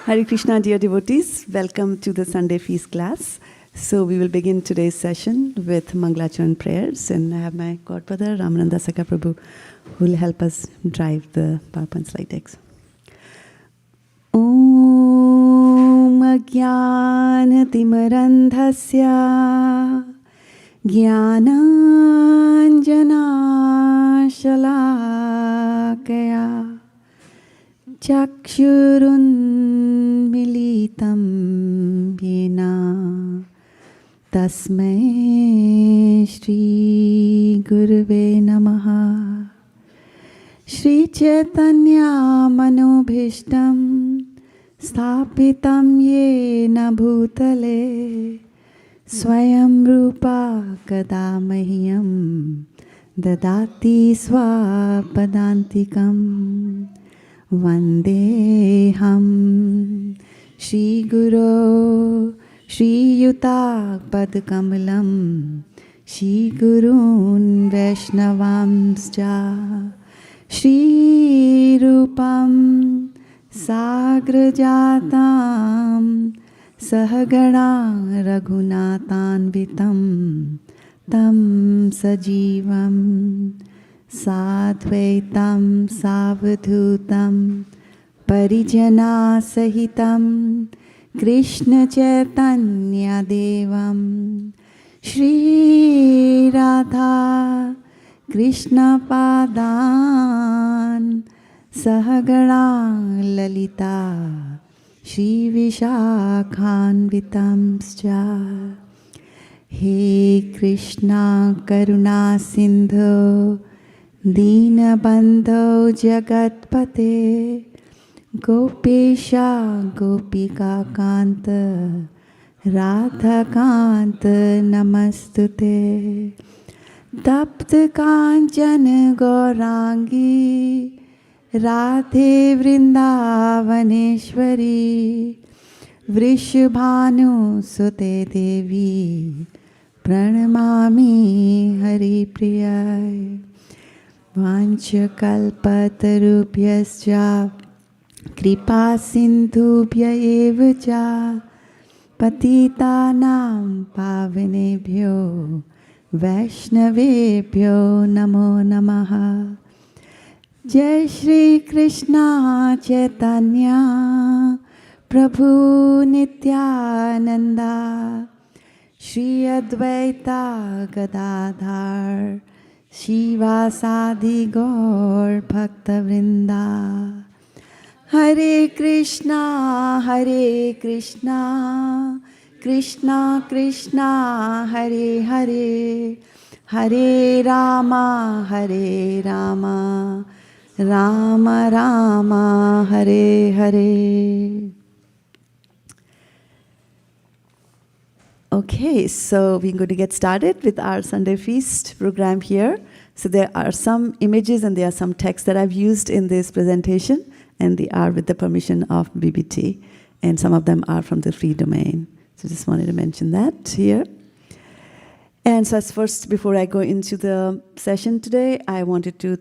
Hare Krishna, dear devotees. Welcome to the Sunday Feast class. So we will begin today's session with Mangalacharan prayers. And I have my godbrother, Ramananda Saka Prabhu, who will help us drive the PowerPoint slide decks. Om Ajnanatimarandhasya Jnananjana Shalakaya Chakshurunmilitam Yena Tasmai Shri Gurave Namaha. Shri Chaitanya Manobhishtam Sthapitam Yena Bhutale Swayam Rupa Kadamahyam Dadati Swapadantikam Vandeham Shri Guru Shri Yuta Padkamalam Shri Gurun Vaishnavamscha Shri Rupam Sagrajatam Sahagana Raghunathanvitam Tam Sajivam Sadvaitam Savadhutam Parijana Sahitam Krishna Chaitanya Devam Shri Radha Krishna Padan Sahagana Lalita Shri Vishakhanvitamscha. He Krishna Karuna Sindhu Deenabandho Jagatpate Gopesha Gopika Kanta Radha Kanta Namastute Tapta Kanchana Gaurangi Radhe Vrindavaneshwari Vrishabhanu Sute Devi Pranamami Hari Priyai Vancha Kalpatarubhyascha Kripa Sindhubhya Evacha Patitanam Pavanebhyo Vaishnavebhyo Namo Namaha. Jai Shri Krishna Chaitanya Prabhu Nityananda Shri Advaita Gadadhar Shivasadi Gaur Bhakta Vrinda. Hare Krishna Krishna Krishna Hare Hare Hare Rama Rama Rama Hare Hare. Okay, so we're going to get started with our Sunday Feast program here. So there are some images and there are some text that I've used in this presentation, and they are with the permission of BBT, and some of them are from the free domain. So just wanted to mention that here. And so first, before I go into the session today, I wanted to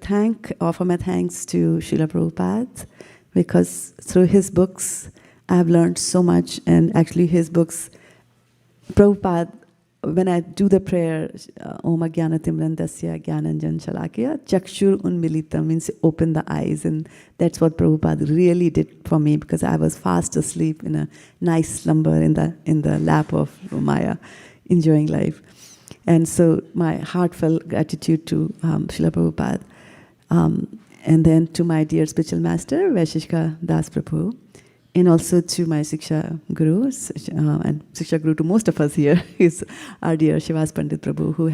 offer my thanks to Srila Prabhupada, because through his books, I have learned so much. And actually his books, Prabhupada, when I do the prayer, Om Ajnanatimrandasya Jnananjana Shalakaya, Chakshur Unmilitam means open the eyes. And that's what Prabhupada really did for me, because I was fast asleep in a nice slumber in the lap of Maya, enjoying life. And so my heartfelt gratitude to Srila Prabhupada. And then to my dear spiritual master, Vaisheshika Das Prabhu. And also to my Siksha Guru, and Siksha Guru to most of us here, is our dear Shivas Pandit Prabhu, who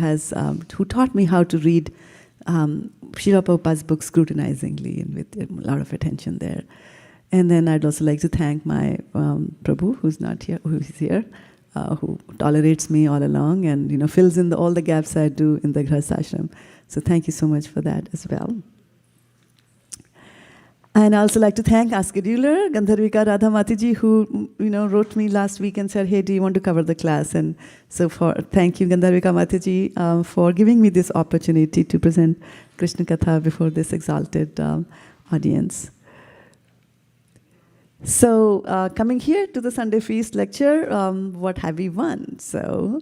taught me how to read Srila Prabhupada's books scrutinizingly and with a lot of attention there. And then I'd also like to thank my Prabhu, who's not here, who is here, who tolerates me all along and fills in all the gaps I do in the Grihastha Ashram. So thank you so much for that as well. And I also like to thank our scheduler, Gandharvika Radha Matiji, who wrote me last week and said, hey, do you want to cover the class? And so thank you, Gandharvika Matiji, for giving me this opportunity to present Krishna Katha before this exalted audience. So, coming here to the Sunday Feast lecture, what have we won? So,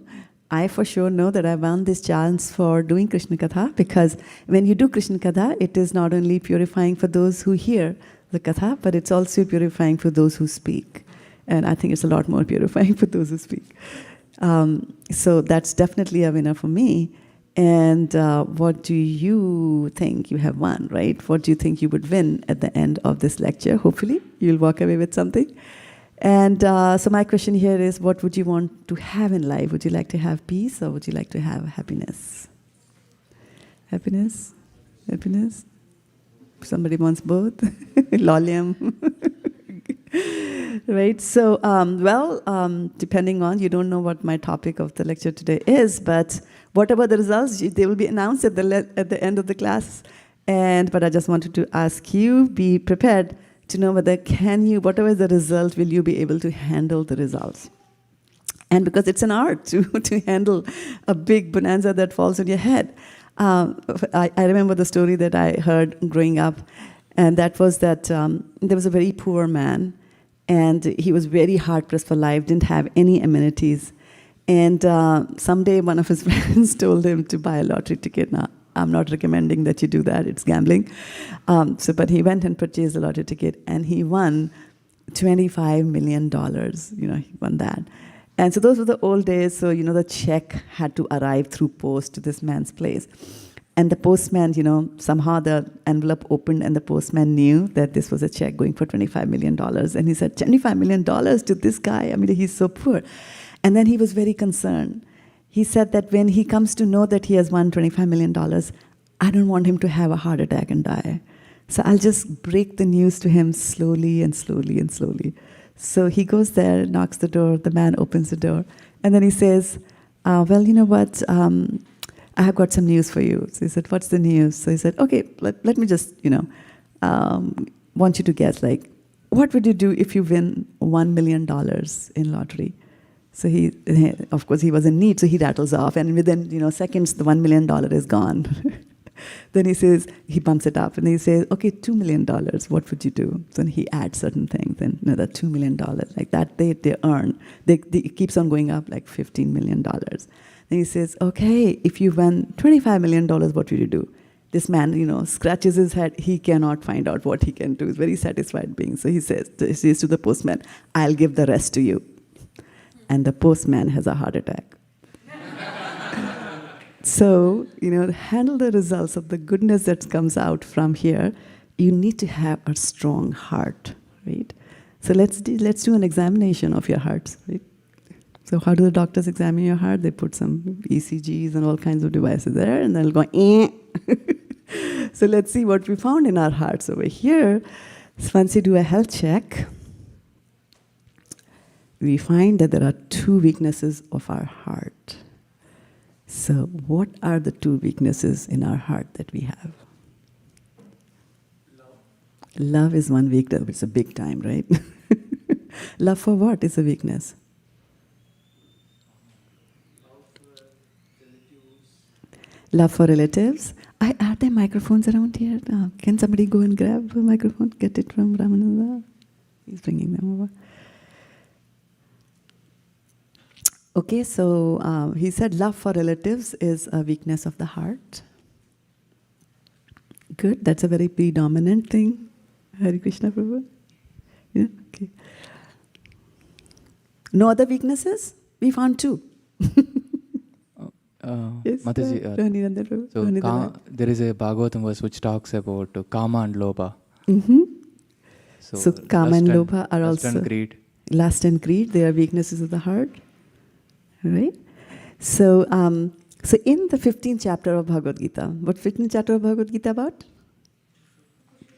I for sure know that I won this chance for doing Krishna Katha, because when you do Krishna Katha, it is not only purifying for those who hear the Katha, but it's also purifying for those who speak. And I think it's a lot more purifying for those who speak. So that's definitely a winner for me. And what do you think you have won, right? What do you think you would win at the end of this lecture? Hopefully, you'll walk away with something. And so my question here is, what would you want to have in life? Would you like to have peace, or would you like to have happiness? Happiness? Happiness? Somebody wants both? Lolium. Right, so, depending on, you don't know what my topic of the lecture today is, but whatever the results, they will be announced at the end of the class. But I just wanted to ask you, be prepared to know whether whatever is the result, will you be able to handle the results? And because it's an art to handle a big bonanza that falls on your head. I remember the story that I heard growing up, and that was that there was a very poor man, and he was very hard-pressed for life, didn't have any amenities. And someday one of his friends told him to buy a lottery ticket. Now, I'm not recommending that you do that, it's gambling. But he went and purchased a lottery ticket, and he won $25 million. He won that. And so those were the old days, so the check had to arrive through post to this man's place. And the postman, somehow the envelope opened, and the postman knew that this was a check going for $25 million. And he said, $25 million to this guy? I mean, he's so poor. And then he was very concerned. He said that when he comes to know that he has won $25 million, I don't want him to have a heart attack and die. So I'll just break the news to him slowly and slowly and slowly. So he goes there, knocks the door, the man opens the door, and then he says, well, you know what, I have got some news for you. So he said, what's the news? So he said, okay, let me just, want you to guess, like, what would you do if you win $1 million in lottery? So of course, he was in need, so he rattles off, and within, seconds, the $1 million is gone. Then he bumps it up, and he says, okay, $2 million, what would you do? So then he adds certain things, and another $2 million, like that they earn. It keeps on going up, like $15 million. Then he says, okay, if you won $25 million, what would you do? This man, scratches his head. He cannot find out what he can do. He's very satisfied being. So he says to the postman, I'll give the rest to you. And the postman has a heart attack. So, handle the results of the goodness that comes out from here. You need to have a strong heart, right? So let's do an examination of your hearts, right? So how do the doctors examine your heart? They put some ECGs and all kinds of devices there, and they'll go, eh. So let's see what we found in our hearts over here. So once you do a health check, we find that there are two weaknesses of our heart. So what are the two weaknesses in our heart that we have? Love is one weakness. It's a big time, right? Love for what is a weakness? Love for relatives. Are there microphones around here? Can somebody go and grab a microphone? Get it from Ramananda? He's bringing them over. Okay, so he said love for relatives is a weakness of the heart. Good, that's a very predominant thing. Hare Krishna Prabhu? Yeah, okay. No other weaknesses? We found two. Yes, Mataji, there is a Bhagavatam verse which talks about Kama and Lobha. Mm-hmm. So Kama and Lobha are also... Lust and greed. Lust and greed, they are weaknesses of the heart. Right? So, so in the 15th chapter of Bhagavad Gita, what 15th chapter of Bhagavad Gita about?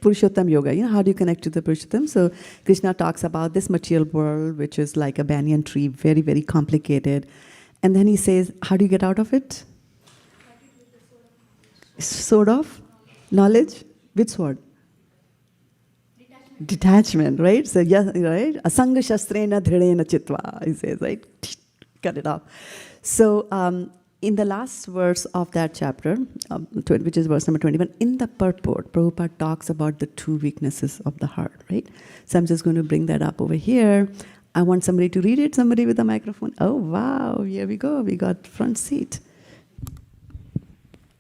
Purushottam Yoga. How do you connect to the Purushottam? So Krishna talks about this material world, which is like a banyan tree, very, very complicated. And then he says, how do you get out of it? Sword of knowledge? Which sword? Detachment, right? So, yeah, right? Asanga shastrena dhridena chitva, he says, right? Cut it off. So, in the last verse of that chapter, which is verse number 21, in the purport, Prabhupada talks about the two weaknesses of the heart, right? So I'm just going to bring that up over here. I want somebody to read it, somebody with a microphone. Oh, wow, here we go. We got front seat.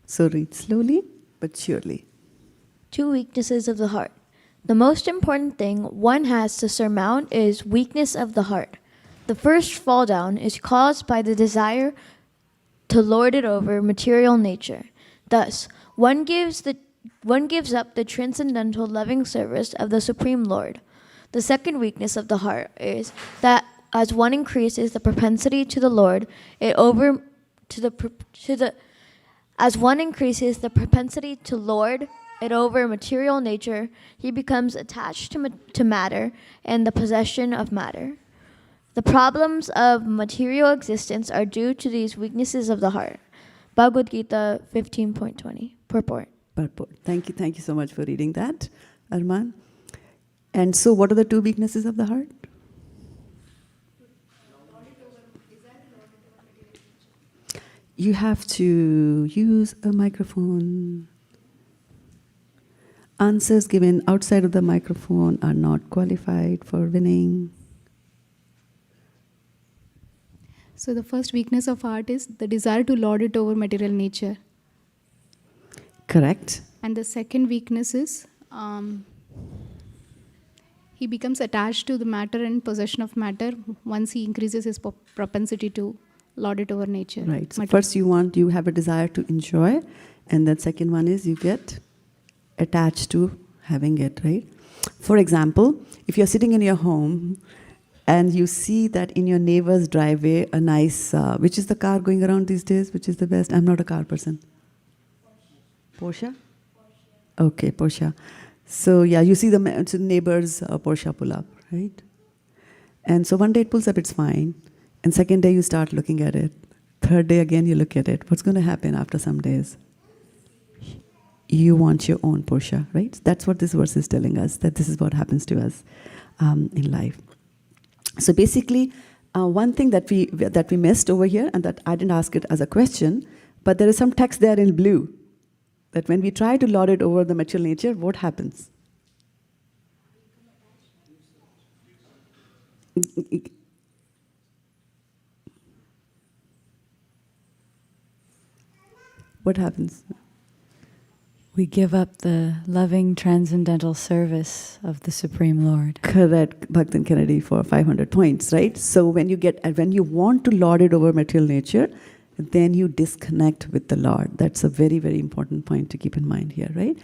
So read slowly but surely. Two weaknesses of the heart. The most important thing one has to surmount is weakness of the heart. The first fall down is caused by the desire to lord it over material nature. Thus, one gives up the transcendental loving service of the Supreme Lord. The second weakness of the heart is that as one increases the propensity to the Lord, as one increases the propensity to lord it over material nature, he becomes attached to matter and the possession of matter. The problems of material existence are due to these weaknesses of the heart. Bhagavad Gita 15.20. Purport. Thank you so much for reading that, Arman. And so what are the two weaknesses of the heart? You have to use a microphone. Answers given outside of the microphone are not qualified for winning. So the first weakness of heart is the desire to lord it over material nature. Correct. And the second weakness is he becomes attached to the matter and possession of matter once he increases his propensity to lord it over nature. Right. So first you have a desire to enjoy, and then second one is you get attached to having it, right? For example, if you're sitting in your home and you see that in your neighbor's driveway a nice, which is the car going around these days, which is the best? I'm not a car person. Porsche? Okay, Porsche. So yeah, you see the neighbor's Porsche pull up, right? And so one day it pulls up, it's fine. And second day you start looking at it. Third day again you look at it. What's going to happen after some days? You want your own Porsche, right? That's what this verse is telling us, that this is what happens to us in life. So basically, one thing that we missed over here, and that I didn't ask it as a question, but there is some text there in blue, that when we try to lord it over the material nature, what happens? What happens? We give up the loving transcendental service of the Supreme Lord. Correct, Bhaktin Kennedy, for 500 points, right? So when you want to lord it over material nature, then you disconnect with the Lord. That's a very, very important point to keep in mind here, right?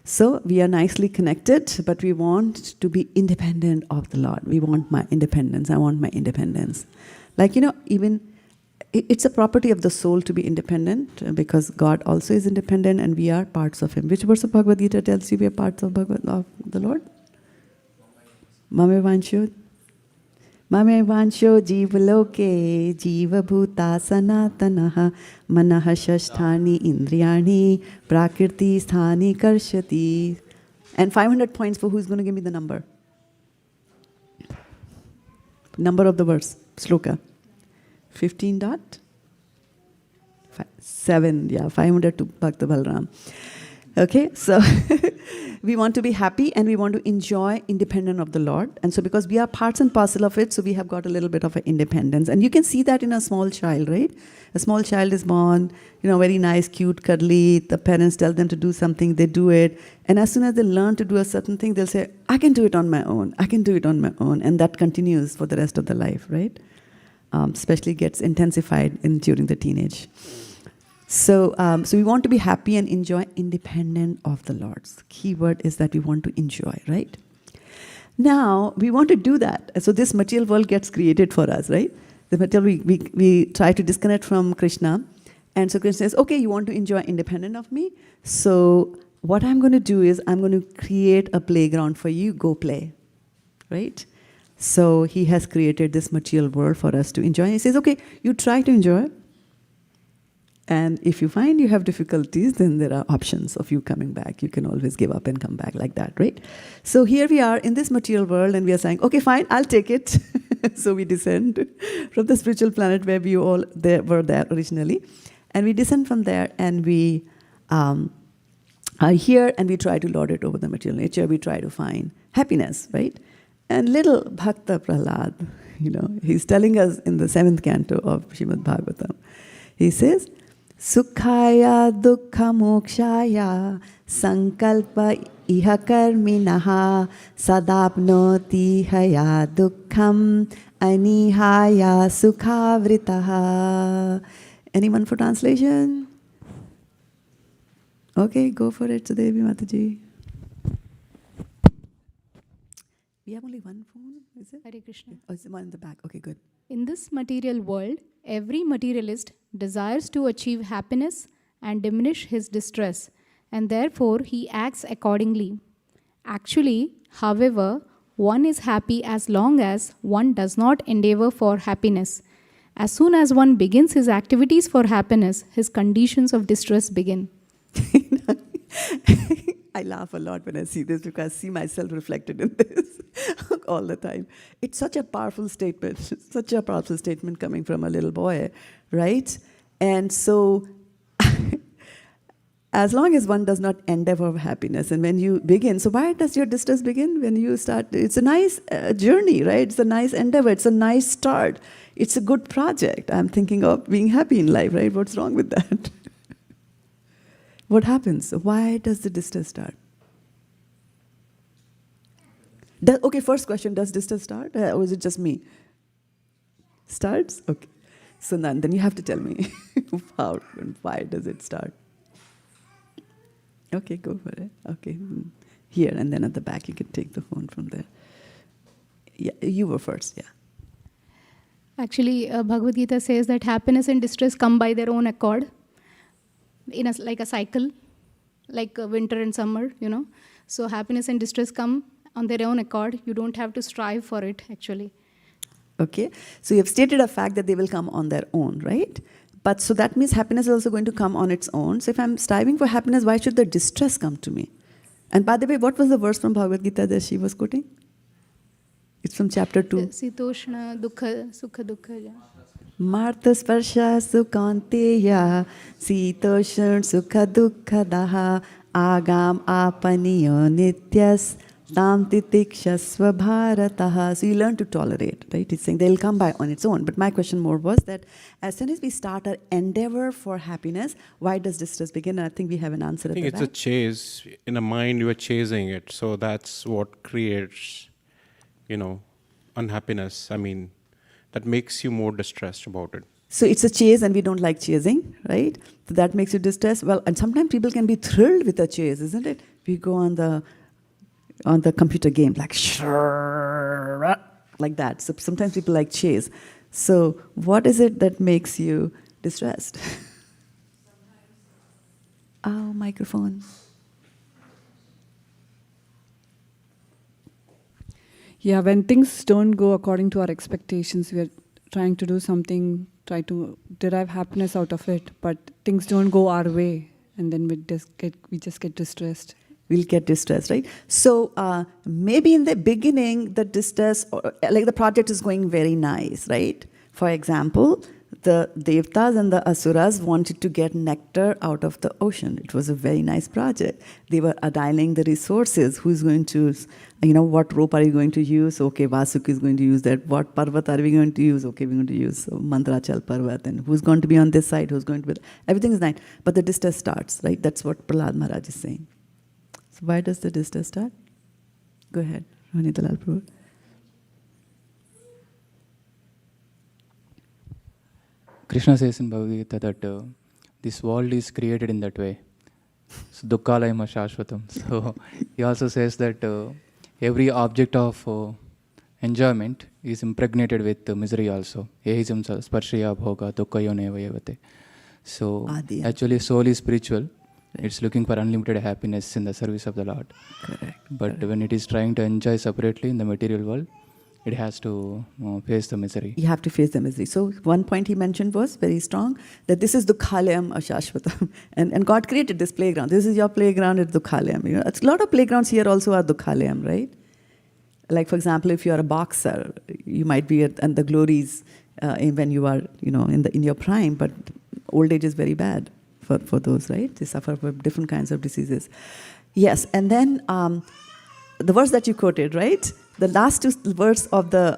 So we are nicely connected, but we want to be independent of the Lord. We want my independence. I want my independence. Like, even it's a property of the soul to be independent, because God also is independent and we are parts of Him. Which verse of Bhagavad Gita tells you we are parts of the Lord? Mame Vansho Jiva Loke Jiva Bhuta Sanatanaha Manaha Shasthani Indriyani Prakriti Sthani Karshati. And 500 points for who's going to give me the number? Number of the verse, sloka. 15.7, yeah, 500 to Bhakta Balram. Okay, so we want to be happy and we want to enjoy independent of the Lord. And so because we are parts and parcel of it, so we have got a little bit of an independence. And you can see that in a small child, right? A small child is born, very nice, cute, cuddly. The parents tell them to do something, they do it. And as soon as they learn to do a certain thing, they'll say, I can do it on my own. I can do it on my own. And that continues for the rest of the life, right? Especially gets intensified during the teenage. So we want to be happy and enjoy independent of the Lord. The key word is that we want to enjoy, right? Now, we want to do that. So this material world gets created for us, right? The material, we try to disconnect from Krishna. And so Krishna says, okay, you want to enjoy independent of me? So what I'm going to do is I'm going to create a playground for you. Go play, right? So He has created this material world for us to enjoy. He says, okay, you try to enjoy. And if you find you have difficulties, then there are options of you coming back. You can always give up and come back like that, right? So here we are in this material world and we are saying, okay, fine, I'll take it. So we descend from the spiritual planet where we all were there originally. And we descend from there and we are here and we try to lord it over the material nature. We try to find happiness, right? And little Bhakta Prahlad, he's telling us in the 7th canto of Srimad Bhagavatam, he says, Sukhaya dukkha mokshaya sankalpa iha karminaha sadapnoti haya dukkham anihaya sukhavritaha. Anyone for translation? Okay, go for it, Shraddha-devi Mataji. We have only one phone, is it? Hare Krishna. Oh, it's the one in the back. Okay, good. In this material world, every materialist desires to achieve happiness and diminish his distress, and therefore he acts accordingly. Actually, however, one is happy as long as one does not endeavor for happiness. As soon as one begins his activities for happiness, his conditions of distress begin. I laugh a lot when I see this because I see myself reflected in this all the time. It's such a powerful statement, coming from a little boy, right? And so, as long as one does not endeavor for happiness, and when you begin, so why does your distress begin? When you start, it's a nice journey, right? It's a nice endeavor, it's a nice start. It's a good project. I'm thinking of being happy in life, right? What's wrong with that? What happens? Why does the distress start? Okay, first question, does distress start? Or is it just me? Starts? Okay. So then you have to tell me how and why does it start? Okay, go for it. Okay. Here and then at the back, you can take the phone from there. Yeah, you were first, yeah. Actually, Bhagavad Gita says that happiness and distress come by their own accord, like a cycle, like winter and summer, So happiness and distress come on their own accord. You don't have to strive for it, actually. Okay, so you have stated a fact that they will come on their own, right? But so that means happiness is also going to come on its own. So if I'm striving for happiness, why should the distress come to me? And by the way, what was the verse from Bhagavad Gita that she was quoting? It's from chapter 2. Sitoshna dukkha sukha dukkha. Martha sparsha sukanteya sitoshna sukha dukkha daha agam apaniyo nityas tam titikshasva bharataha. So you learn to tolerate, right? It's saying they'll come by on its own. But my question more was that as soon as we start our endeavor for happiness, why does distress begin? And I think we have an answer at the back. I think it's a chase. In a mind, you are chasing it. So that's what creates, unhappiness. That makes you more distressed about it. So it's a chase and we don't like chasing, right? So that makes you distressed. Well, and sometimes people can be thrilled with a chase, isn't it? We go on the computer game, like that. So sometimes people like chase. So what is it that makes you distressed? Oh, microphone. Yeah, when things don't go according to our expectations, we are trying to do something, try to derive happiness out of it, but things don't go our way, and then we just get distressed. We'll get distressed, right? So maybe in the beginning, the distress, like the project is going very nice, right? For example, the Devtas and the Asuras wanted to get nectar out of the ocean. It was a very nice project. They were dialing the resources. Who's going to, what rope are you going to use? Okay, Vasuki is going to use that. What Parvat are we going to use? Okay, we're going to use Mandrachal Parvat. And who's going to be on this side? Who's going to be... Everything is nice. But the distress starts, right? That's what Prahlad Maharaj is saying. So why does the distress start? Go ahead, Vanidalal Prabhu. Krishna says in Bhagavad Gita that this world is created in that way. So dukkhalayam shashvatam. So he also says that every object of enjoyment is impregnated with misery also. Ehijam sparshaya bhoga dukkayoneva yevate. So actually soul is spiritual. Right. It's looking for unlimited happiness in the service of the Lord. Correct. But when it is trying to enjoy separately in the material world, it has to face the misery. You have to face the misery. So one point he mentioned was very strong, that this is dukkhalayam ashashvatam. And God created this playground. This is your playground, it's dukkhalayam. A lot of playgrounds here also are dukkhalayam, right? Like for example, if you are a boxer, you might be at the glories when you are, in your prime, but old age is very bad for those, right? They suffer from different kinds of diseases. Yes, and then the verse that you quoted, right? The last two words of the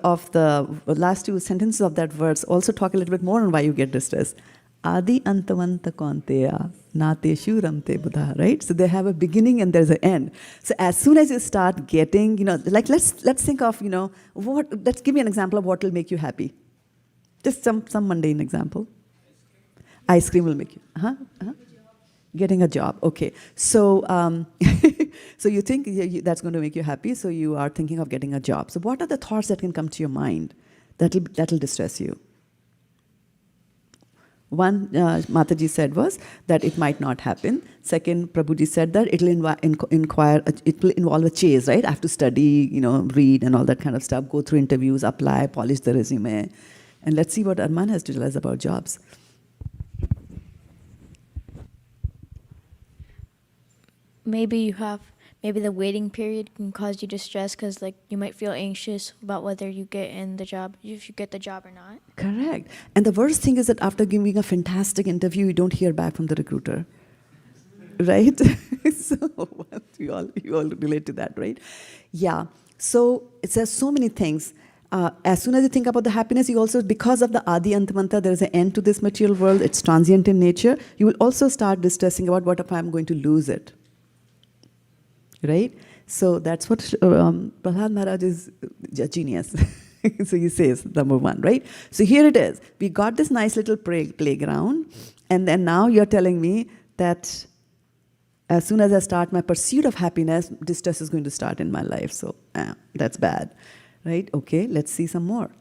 last two sentences of that verse also talk a little bit more on why you get distress. Adi antavanta konteya nateshu ramte buddha, right? So they have a beginning and there's an end. So as soon as you start getting, like let's think of, let's give me an example of what will make you happy. Just some mundane example. Ice cream will make you. Getting a job. Okay. So so you think that's going to make you happy. So you are thinking of getting a job. So what are the thoughts that can come to your mind that'll distress you? One, Mataji said was that it might not happen. Second, Prabhuji said that it will involve a chase, right? I have to study, read and all that kind of stuff, go through interviews, apply, polish the resume. And let's see what Arman has to tell us about jobs. Maybe the waiting period can cause you distress because you might feel anxious about whether you get in the job, if you get the job or not. Correct. And the worst thing is that after giving a fantastic interview, you don't hear back from the recruiter. Right? So you all relate to that, right? Yeah. So it says so many things. As soon as you think about the happiness, you also, because of the Adi Antamanta, there is an end to this material world, it's transient in nature, you will also start distressing about what if I'm going to lose it. Right? So that's what Prahlad Maharaj is a genius. So he says, number one, right? So here it is. We got this nice little playground, and then now you're telling me that as soon as I start my pursuit of happiness, distress is going to start in my life. So that's bad. Right? Okay, let's see some more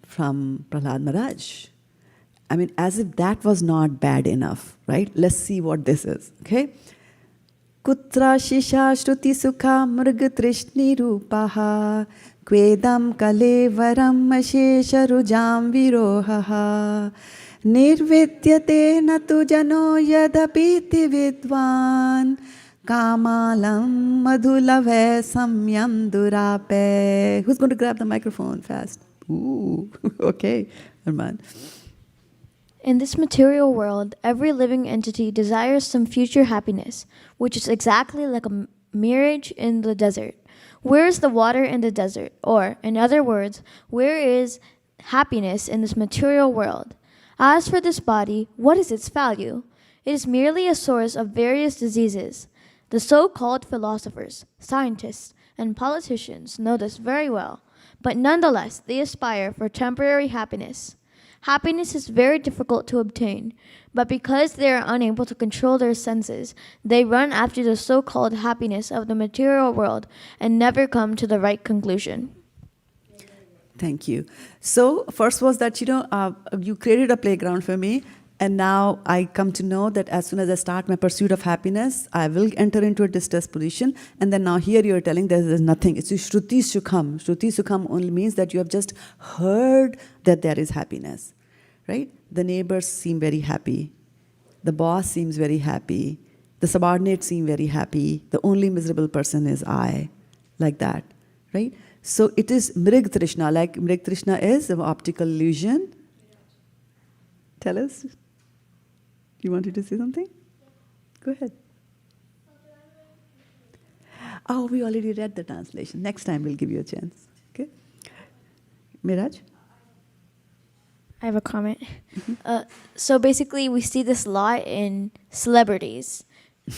from Prahlad Maharaj. I mean, as if that was not bad enough, right? Let's see what this is, okay? Kutra shisha shruti sukha murg trishni rupaha kvedam kalevaram ashesha rujam virohaha nirvidyate natu jano yadapiti vidvan kamalam madhulave samyam durape. Who's going to grab the microphone fast? Ooh, okay, Arman. In this material world, every living entity desires some future happiness, which is exactly like a mirage in the desert. Where is the water in the desert? Or, in other words, where is happiness in this material world? As for this body, what is its value? It is merely a source of various diseases. The so-called philosophers, scientists, and politicians know this very well, but nonetheless, they aspire for temporary happiness. Happiness is very difficult to obtain, but because they are unable to control their senses, they run after the so-called happiness of the material world and never come to the right conclusion. Thank you. So first was that, you created a playground for me, and now I come to know that as soon as I start my pursuit of happiness, I will enter into a distressed position. And then now here you're telling there's nothing. It's Shruti Sukham. Shruti Sukham only means that you have just heard that there is happiness, right? The neighbors seem very happy. The boss seems very happy. The subordinates seem very happy. The only miserable person is I, like that, right? So it is Mrig Trishna, like Mrig Trishna is an optical illusion. Tell us. You wanted to say something? Go ahead. Oh, we already read the translation. Next time we'll give you a chance. Okay? Miraj? I have a comment. So basically, we see this a lot in celebrities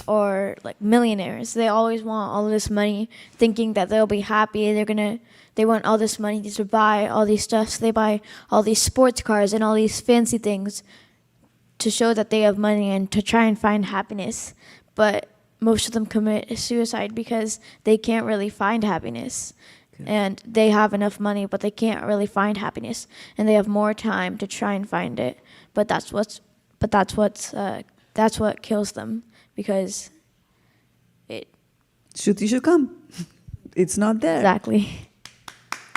or millionaires. They always want all this money, thinking that they'll be happy. They want all this money to buy all these stuff. So they buy all these sports cars and all these fancy things to show that they have money and to try and find happiness. But most of them commit suicide because they can't really find happiness. Okay. And they have enough money, but they can't really find happiness, and they have more time to try and find it. But that's what kills them, because Shruti should come. It's not there. Exactly.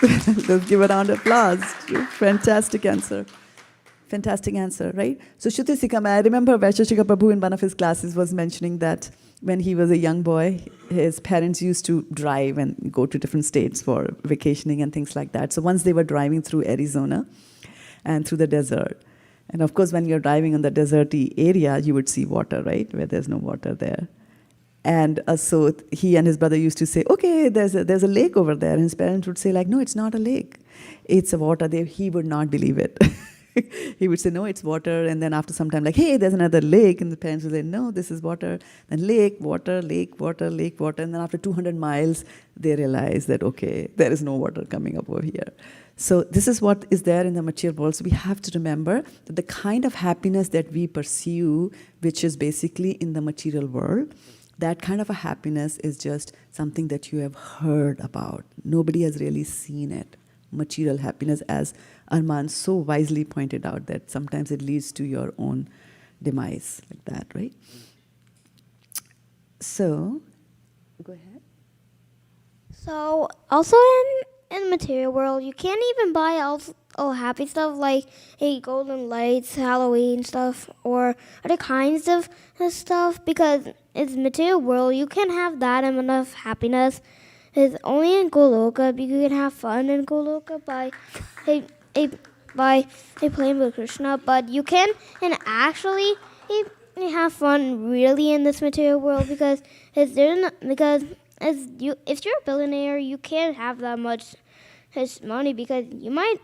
Let's give a round of applause. Fantastic answer. Fantastic answer, right? So Shruti Sikam, I remember Vaisheshika Prabhu in one of his classes was mentioning that when he was a young boy, his parents used to drive and go to different states for vacationing and things like that. So once they were driving through Arizona and through the desert, And of course, when you're driving on the deserty area, you would see water, right? Where there's no water there. And so he and his brother used to say, okay, there's a lake over there. And his parents would say, like, no, it's not a lake. It's a water. He would not believe it. He would say, no, it's water. And then after some time, like, hey, there's another lake. And the parents would say, no, this is water. Then lake, water, lake, water, lake, water. And then after 200 miles, they realize that, okay, there is no water coming up over here. So this is what is there in the material world. So we have to remember that the kind of happiness that we pursue, which is basically in the material world, that kind of a happiness is just something that you have heard about. Nobody has really seen it. Material happiness, as Arman so wisely pointed out, that sometimes it leads to your own demise, like that, right? So, go ahead. So also in material world, you can't even buy all happy stuff like golden lights, Halloween stuff, or other kinds of stuff, because it's material world. You can't have that enough happiness. It's only in Goloka you can have fun in Goloka by playing with Krishna, but you can and actually have fun really in this material world, because if you're a billionaire, you can't have that much money, because you might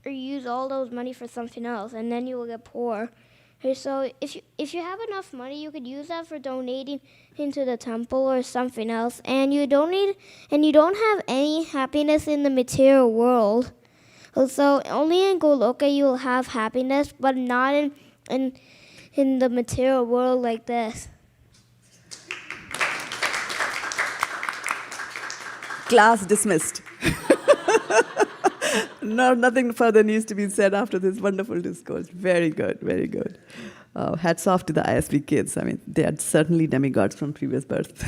use all those money for something else, and then you will get poor. So if you have enough money, you could use that for donating into the temple or something else, and you don't have any happiness in the material world. So only in Goloka you will have happiness, but not in the material world like this. Class dismissed. No, nothing further needs to be said after this wonderful discourse. Very good, very good. Hats off to the ISV kids. I mean, they are certainly demigods from previous births.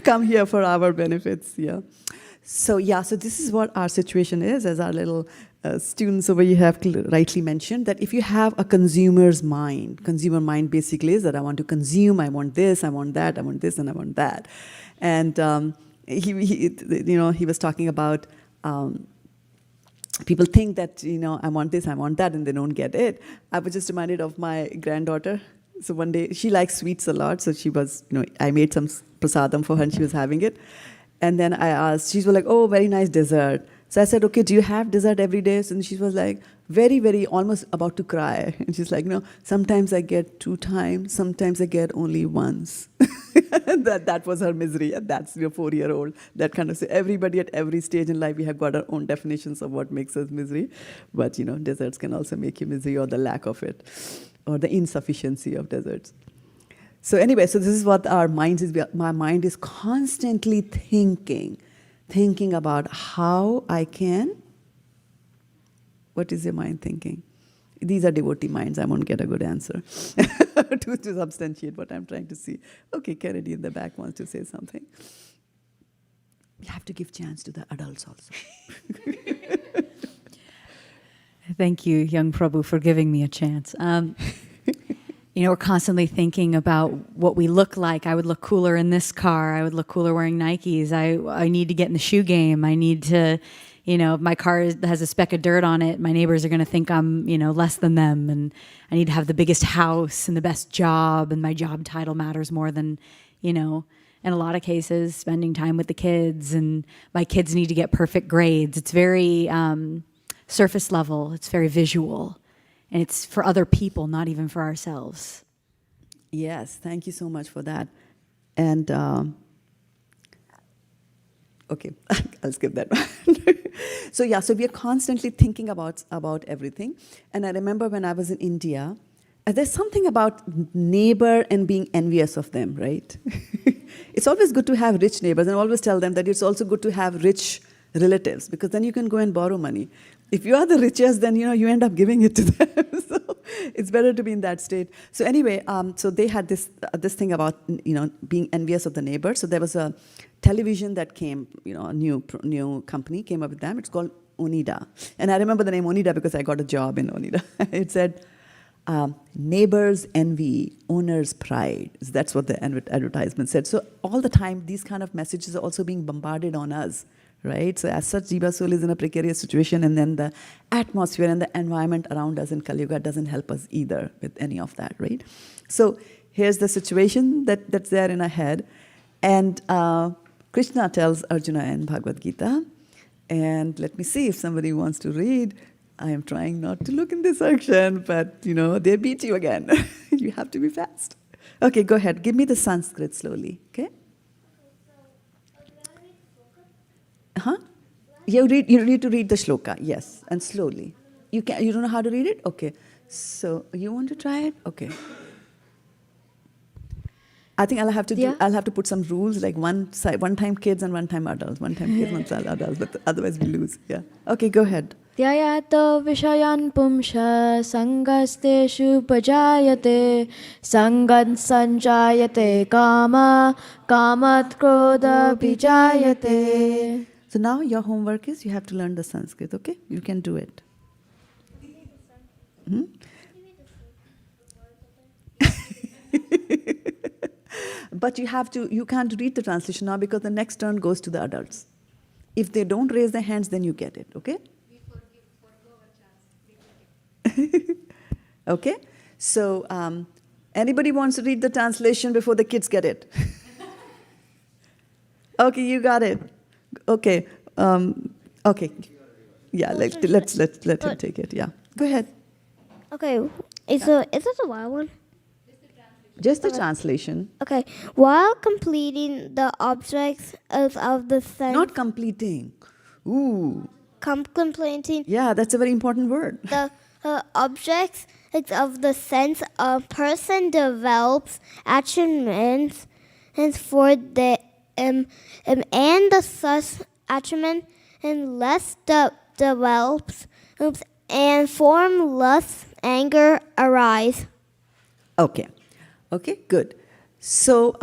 Come here for our benefits, yeah. So this is what our situation is, as our little students over here have rightly mentioned, that if you have a consumer mind basically is that I want to consume, I want this, I want that, I want this, and I want that. And he was talking about people think that, I want this, I want that, and they don't get it. I was just reminded of my granddaughter. So one day, she likes sweets a lot, so she was, I made some prasadam for her, and she was having it. And then I asked, she was like, oh, very nice dessert. So I said, okay, do you have dessert every day? And she was like, very, very, almost about to cry. And she's like, no, sometimes I get 2 times, sometimes I get only once. that was her misery, and that's your 4-year-old. That kind of, everybody at every stage in life, we have got our own definitions of what makes us misery. But, desserts can also make you misery, or the lack of it, or the insufficiency of desserts. So anyway, so this is what our minds is. My mind is constantly thinking about how I can. What is your mind thinking? These are devotee minds. I won't get a good answer to substantiate what I'm trying to see. Okay, Kennedy in the back wants to say something. We have to give chance to the adults also. Thank you, young Prabhu, for giving me a chance. We're constantly thinking about what we look like. I would look cooler in this car. I would look cooler wearing Nikes. I need to get in the shoe game. I need to, if my car has a speck of dirt on it, my neighbors are going to think I'm, less than them. And I need to have the biggest house and the best job, and my job title matters more than, in a lot of cases, spending time with the kids, and my kids need to get perfect grades. It's very surface level. It's very visual. And it's for other people, not even for ourselves. Yes, thank you so much for that. And, okay, I'll skip that one. So we are constantly thinking about everything. And I remember when I was in India, there's something about neighbor and being envious of them, right? It's always good to have rich neighbors, and I always tell them that it's also good to have rich relatives, because then you can go and borrow money. If you are the richest, then you end up giving it to them. So it's better to be in that state. So anyway, so they had this thing about being envious of the neighbor. So there was a television that came, a new company came up with them. It's called Onida, and I remember the name Onida because I got a job in Onida. It said, neighbors envy, owners pride. That's what the advertisement said. So all the time, these kind of messages are also being bombarded on us. right? So as such, Jiva soul is in a precarious situation, and then the atmosphere and the environment around us in Kali Yuga doesn't help us either with any of that, right? So here's the situation that's there in our head. And Krishna tells Arjuna in Bhagavad Gita, and let me see if somebody wants to read. I am trying not to look in this section, but they beat you again. You have to be fast. Okay, go ahead. Give me the Sanskrit slowly, okay? Huh? You need to read the shloka, yes, and slowly. You don't know how to read it? Okay. So you want to try it? Okay. I think I'll have to put some rules, like one time kids and one time adults, one time kids, one time adults, but otherwise we lose. Yeah. Okay, go ahead. Dhyayato vishayan pumsha sangasteshu pajayate sangan sanjayate kama kamat krodha vijayate. So now your homework is you have to learn the Sanskrit, okay? You can do it. Hmm? But you can't read the translation now because the next turn goes to the adults. If they don't raise their hands, then you get it, okay? Okay? So, anybody wants to read the translation before the kids get it? Okay, you got it. Okay. Okay. Yeah, let him take it. Yeah. Go ahead. Okay, is this a wild one? Just the translation. Okay, while completing the objects of the sense. Not completing. Ooh. Completing. Yeah, that's a very important word. The objects of the sense, a person develops attributes for the and the such attribute and less develops and form lust, anger arise. Okay. Okay, good. So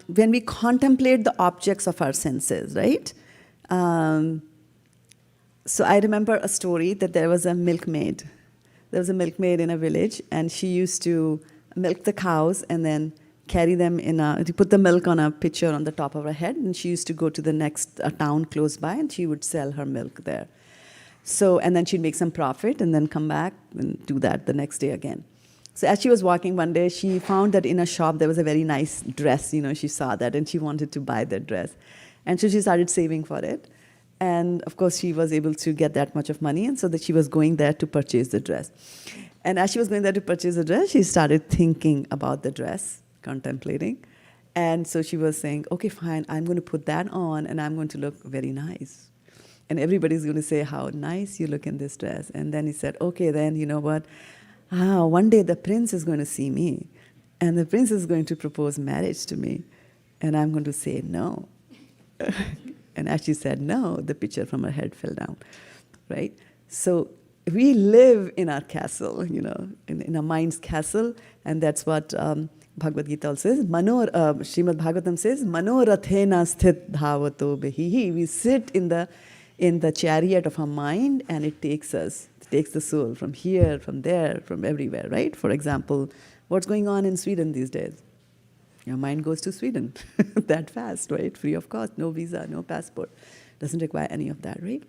when we contemplate the objects of our senses, right? So I remember a story that there was a milkmaid. There was a milkmaid in a village, and she used to milk the cows and then carry them to put the milk on a pitcher on the top of her head, and she used to go to the next town close by, and she would sell her milk there. So, and then she'd make some profit and then come back and do that the next day again. So as she was walking one day, she found that in a shop there was a very nice dress, she saw that, and she wanted to buy that dress. And so she started saving for it. And of course, she was able to get that much of money, and so that she was going there to purchase the dress. And as she was going there to purchase the dress, she started thinking about the dress, contemplating. And so she was saying, okay, fine, I'm going to put that on, and I'm going to look very nice. And everybody's going to say how nice you look in this dress. And then he said, okay, then you know what? One day the prince is going to see me, and the prince is going to propose marriage to me, and I'm going to say no. And as she said no, the picture from her head fell down, right? So we live in our castle, in our mind's castle, and that's what Bhagavad Gita says. Srimad Bhagavatam says, Manorathena sthit dhavato behihi. We sit in the chariot of our mind, and it takes the soul from here, from there, from everywhere, right? For example, what's going on in Sweden these days? Your mind goes to Sweden that fast, right? Free of cost, no visa, no passport. Doesn't require any of that, right?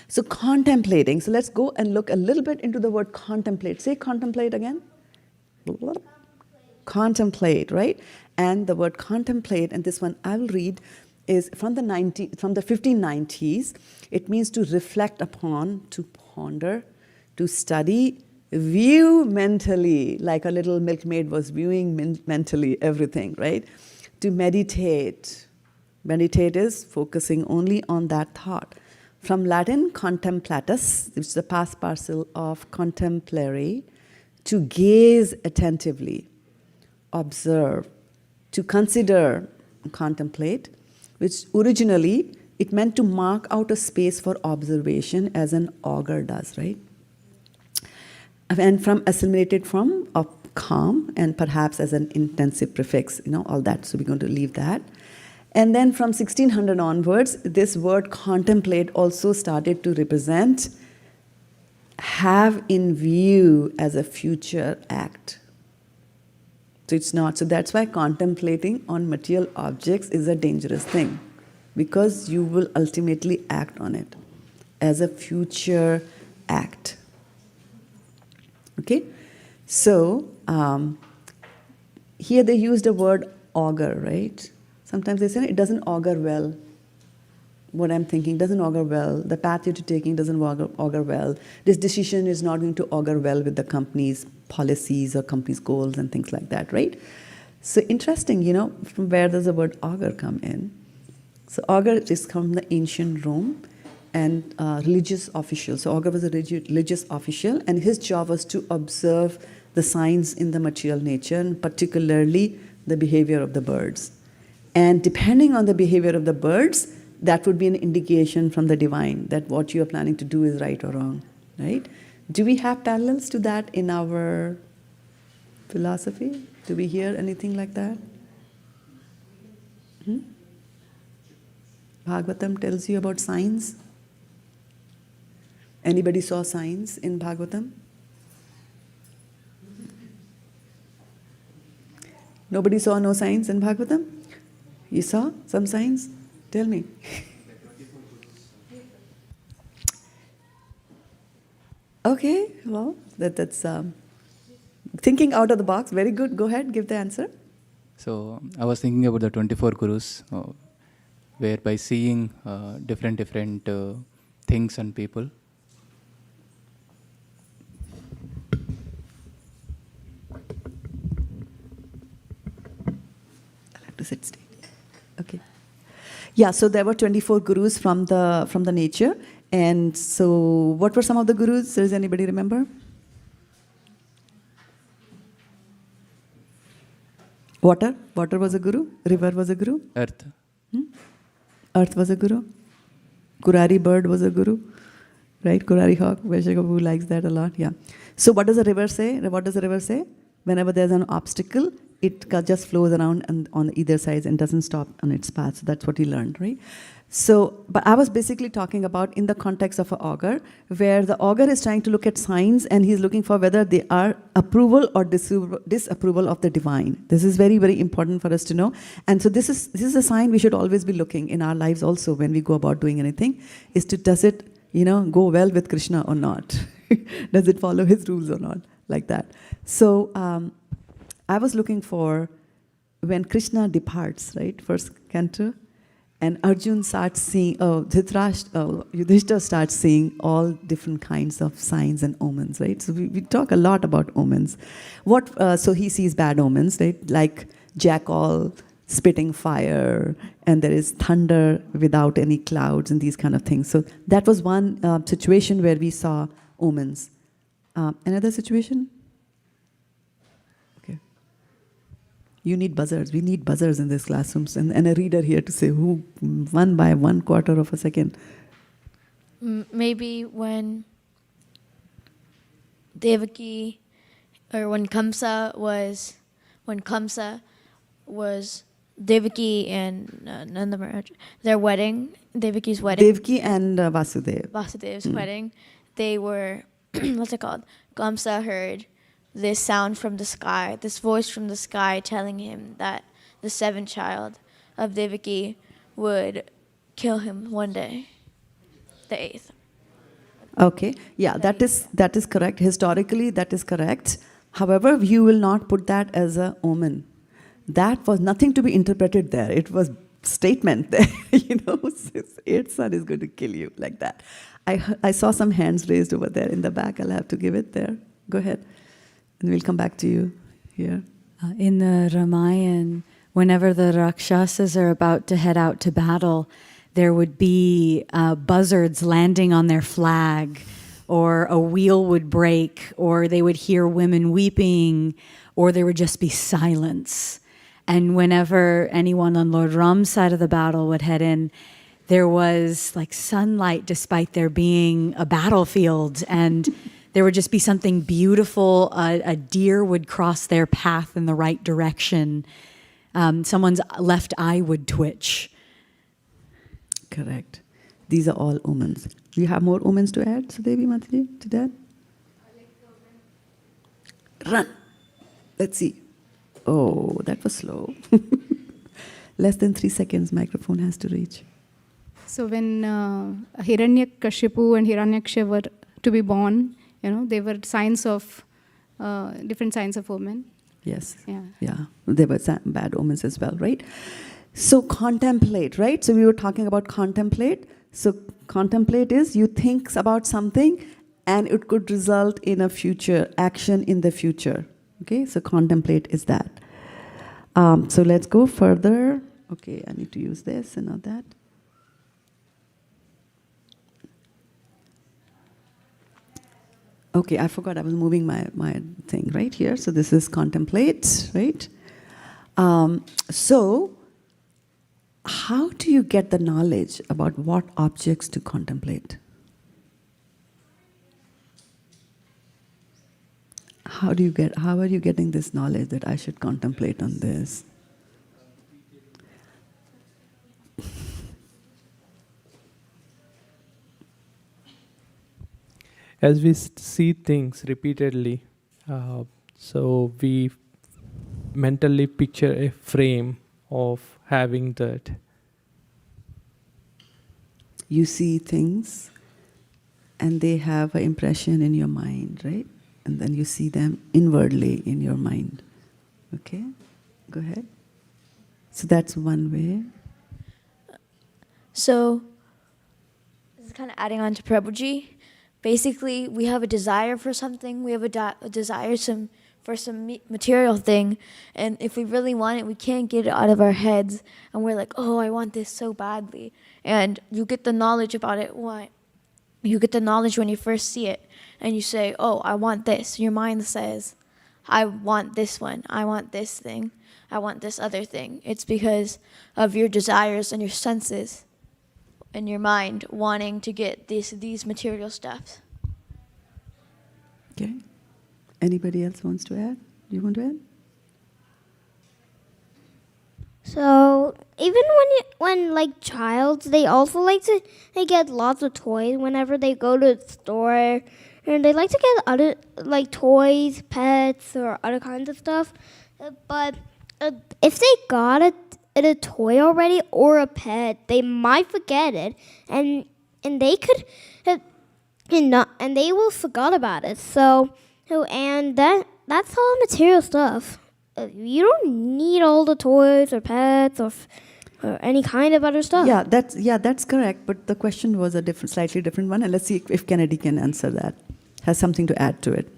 So contemplating. So let's go and look a little bit into the word contemplate. Say contemplate again. Contemplate, right? And the word contemplate, and this one I will read, is from the 1590s. It means to reflect upon, to ponder, to study, view mentally, like a little milkmaid was viewing mentally everything, right? To meditate. Meditate is focusing only on that thought. From Latin, contemplatus, which is the past parcel of contemplare, to gaze attentively, observe, to consider, contemplate, which originally it meant to mark out a space for observation as an augur does, right? And from assimilated from of calm, and perhaps as an intensive prefix, all that. So we're going to leave that. And then from 1600 onwards, this word contemplate also started to represent have in view as a future act. So it's not. So that's why contemplating on material objects is a dangerous thing. because you will ultimately act on it as a future act. Okay? So, here they use the word augur, right? Sometimes they say it doesn't augur well. What I'm thinking doesn't augur well. The path you're taking doesn't augur well. This decision is not going to augur well with the company's policies or company's goals and things like that, right? So interesting, from where does the word augur come in? So augur is from the ancient Rome and religious official. So augur was a religious official, and his job was to observe the signs in the material nature, and particularly the behavior of the birds. And depending on the behavior of the birds, that would be an indication from the divine that what you are planning to do is right or wrong, right? Do we have parallels to that in our philosophy? Do we hear anything like that? Bhagavatam tells you about signs. Anybody saw signs in Bhagavatam? Nobody saw no signs in Bhagavatam? You saw some signs? Tell me. Okay, well, that's thinking out of the box. Very good. Go ahead, give the answer. So I was thinking about the 24 gurus, where by seeing different things and people. I'll have to sit straight. Okay. Yeah, so there were 24 gurus from the nature. And so what were some of the gurus? Does anybody remember? Water was a guru. River was a guru. Earth. Earth was a guru. Kurari bird was a guru. Right? Kurari hawk. Vaishakabu likes that a lot. Yeah. So what does the river say? What does the river say? Whenever there's an obstacle, it just flows around and on either side and doesn't stop on its path. So that's what he learned, right? So, but I was basically talking about in the context of an augur, where the augur is trying to look at signs and he's looking for whether they are approval or disapproval of the divine. This is very, very important for us to know. And so this is a sign we should always be looking in our lives also when we go about doing anything, is to, does it, go well with Krishna or not? Does it follow his rules or not? Like that. So I was looking for when Krishna departs, right? First canto. And Arjun starts seeing, Yudhishthira starts seeing all different kinds of signs and omens, right? So we talk a lot about omens. So he sees bad omens, right? Like jackal spitting fire, and there is thunder without any clouds and these kind of things. So that was one situation where we saw omens. Another situation? Okay. You need buzzers. We need buzzers in these classrooms. And a reader here to say who, 1 by 1/4 of a second. Maybe when Devaki, or when Kamsa was Devaki and Nanda Maharaj, their wedding, Devaki's wedding. Devaki and Vasudev. Vasudev's wedding, they were, what's it called? Kamsa heard this sound from the sky, this voice from the sky telling him that the 7th child of Devaki would kill him one day, the 8th. Okay, yeah, that is correct. Historically, that is correct. However, you will not put that as an omen. That was nothing to be interpreted there. It was statement there, his 8th son is going to kill you, like that. I saw some hands raised over there in the back. I'll have to give it there. Go ahead. And we'll come back to you here. In the Ramayana, whenever the Rakshasas are about to head out to battle, there would be buzzards landing on their flag, or a wheel would break, or they would hear women weeping, or there would just be silence. And whenever anyone on Lord Ram's side of the battle would head in, there was like sunlight despite there being a battlefield, and there would just be something beautiful. A deer would cross their path in the right direction. Someone's left eye would twitch. Correct. These are all omens. Do you have more omens to add, Sudevi Mataji, to that? Run. Let's see. Oh, that was slow. Less than 3 seconds, microphone has to reach. So when Hiranyakashipu and Hiranyaksha were to be born, they were signs of different signs of women. Yes. Yeah. Yeah. There were some bad omens as well, right? So contemplate, right? So we were talking about contemplate. So contemplate is you think about something and it could result in a future action in the future. Okay, so contemplate is that. So let's go further. Okay, I need to use this and not that. Okay, I forgot I was moving my thing right here. So this is contemplate, right? So how do you get the knowledge about what objects to contemplate? How are you getting this knowledge that I should contemplate on this? As we see things repeatedly, so we mentally picture a frame of having that. You see things and they have an impression in your mind, right? And then you see them inwardly in your mind. Okay? Go ahead. So that's one way. So, this is kind of adding on to Prabhuji. Basically, we have a desire for something. We have a desire for some material thing. And if we really want it, we can't get it out of our heads. And we're like, oh, I want this so badly. And you get the knowledge about it. Why? You get the knowledge when you first see it. And you say, oh, I want this. Your mind says, I want this one. I want this thing. I want this other thing. It's because of your desires and your senses and your mind wanting to get these material stuff. Okay. Anybody else wants to add? Do you want to add? So even when like childs, they also like to get lots of toys whenever they go to the store, and they like to get other like toys, pets, or other kinds of stuff. But if they got a toy already or a pet, they might forget it, and they could and they will forget about it. So and that's all material stuff. You don't need all the toys or pets or any kind of other stuff. Yeah, that's correct. But the question was a slightly different one, and let's see if Kennedy can answer that. Has something to add to it.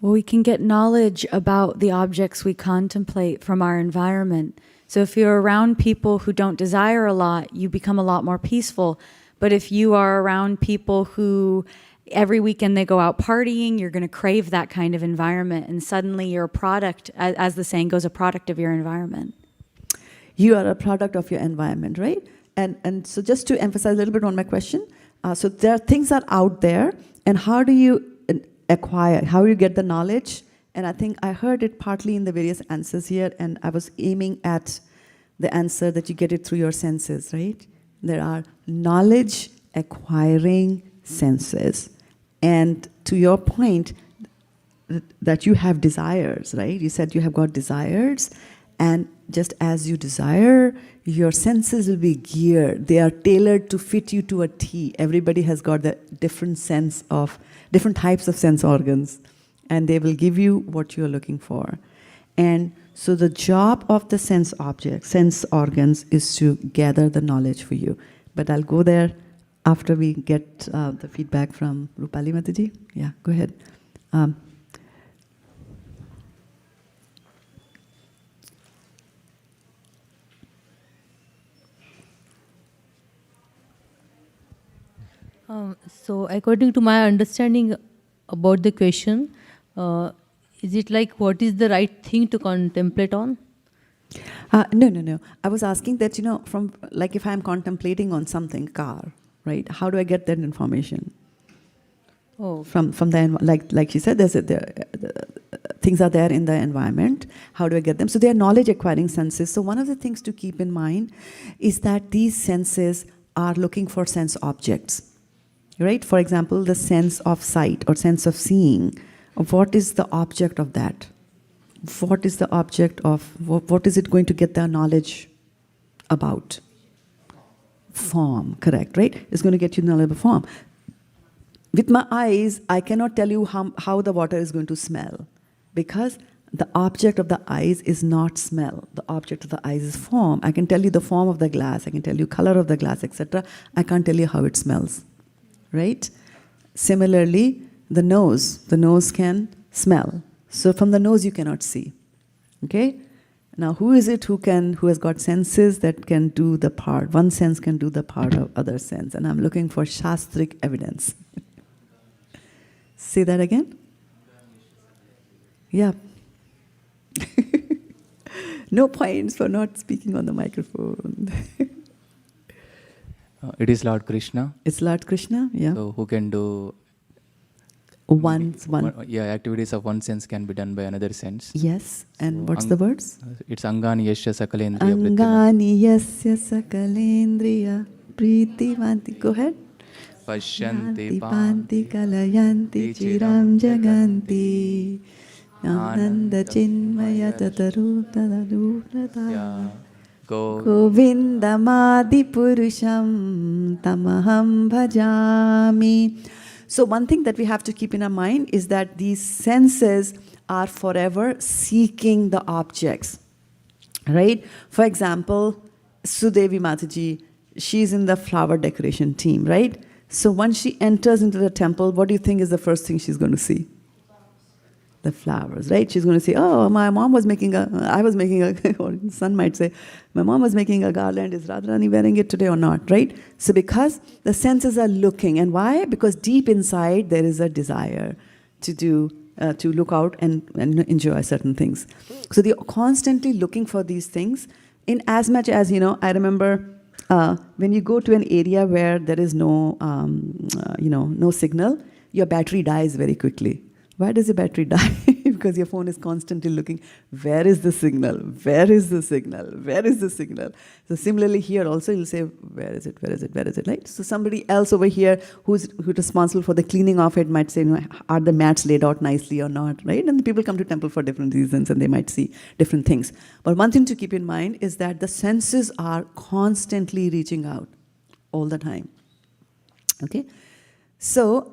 Well, we can get knowledge about the objects we contemplate from our environment. So if you're around people who don't desire a lot, you become a lot more peaceful. But if you are around people who every weekend they go out partying, you're going to crave that kind of environment. And suddenly you're a product, as the saying goes, a product of your environment. You are a product of your environment, right? And so just to emphasize a little bit on my question, so there are things that are out there, and how do you acquire, how do you get the knowledge? And I think I heard it partly in the various answers here, and I was aiming at the answer that you get it through your senses, right? There are knowledge acquiring senses. And to your point, that you have desires, right? You said you have got desires, and just as you desire, your senses will be geared. They are tailored to fit you to a T. Everybody has got the different types of sense organs, and they will give you what you're looking for. And so the job of the sense organs is to gather the knowledge for you. But I'll go there after we get the feedback from Rupali Mataji. Yeah, go ahead. So according to my understanding about the question, is it like what is the right thing to contemplate on? No. I was asking that, from like if I'm contemplating on something, car, right? How do I get that information? Oh, From the like she said, things are there in the environment. How do I get them? So they are knowledge acquiring senses. So one of the things to keep in mind is that these senses are looking for sense objects, right? For example, the sense of sight or sense of seeing. What is the object of that? What is the object of, what is it going to get their knowledge about? Form, correct, right? It's going to get you knowledgeable form. With my eyes, I cannot tell you how the water is going to smell, because the object of the eyes is not smell. The object of the eyes is form. I can tell you the form of the glass, I can tell you color of the glass, etc. I can't tell you how it smells, right? Similarly, the nose can smell. So from the nose you cannot see, okay? Now, who is it who has got senses that can do the part? One sense can do the part of other sense, and I'm looking for shastric evidence. Say that again? Yeah. No points for not speaking on the microphone. It is Lord Krishna. It's Lord Krishna, yeah. So who can do One. activities of one sense can be done by another sense. Yes, and So what's the words? It's Angani Yasya Sakalendriya Vritti. Angani yasya sakalendriya pritivanti. Go ahead. Pashyanti Panti kalayanti chiram jaganti Ananda chinmaya tataruta Govindamadi purusham tamaham bhajami. So one thing that we have to keep in our mind is that these senses are forever seeking the objects, right? For example, Shraddha-devi Mataji, she's in the flower decoration team, right? So once she enters into the temple, what do you think is the first thing she's going to see? The flowers, right? She's going to say, oh, my mom was making or son might say, my mom was making a garland, is Radharani wearing it today or not, right? So because the senses are looking, and why? Because deep inside there is a desire to look out and enjoy certain things. So they're constantly looking for these things, in as much as, I remember when you go to an area where there is no signal, your battery dies very quickly. Why does your battery die? Because your phone is constantly looking, where is the signal? Where is the signal? Where is the signal? So similarly here also you'll say, where is it? Where is it? Where is it? Right? So somebody else over here who's responsible for the cleaning of it might say, are the mats laid out nicely or not? Right? And the people come to temple for different reasons and they might see different things. But one thing to keep in mind is that the senses are constantly reaching out all the time. Okay? So,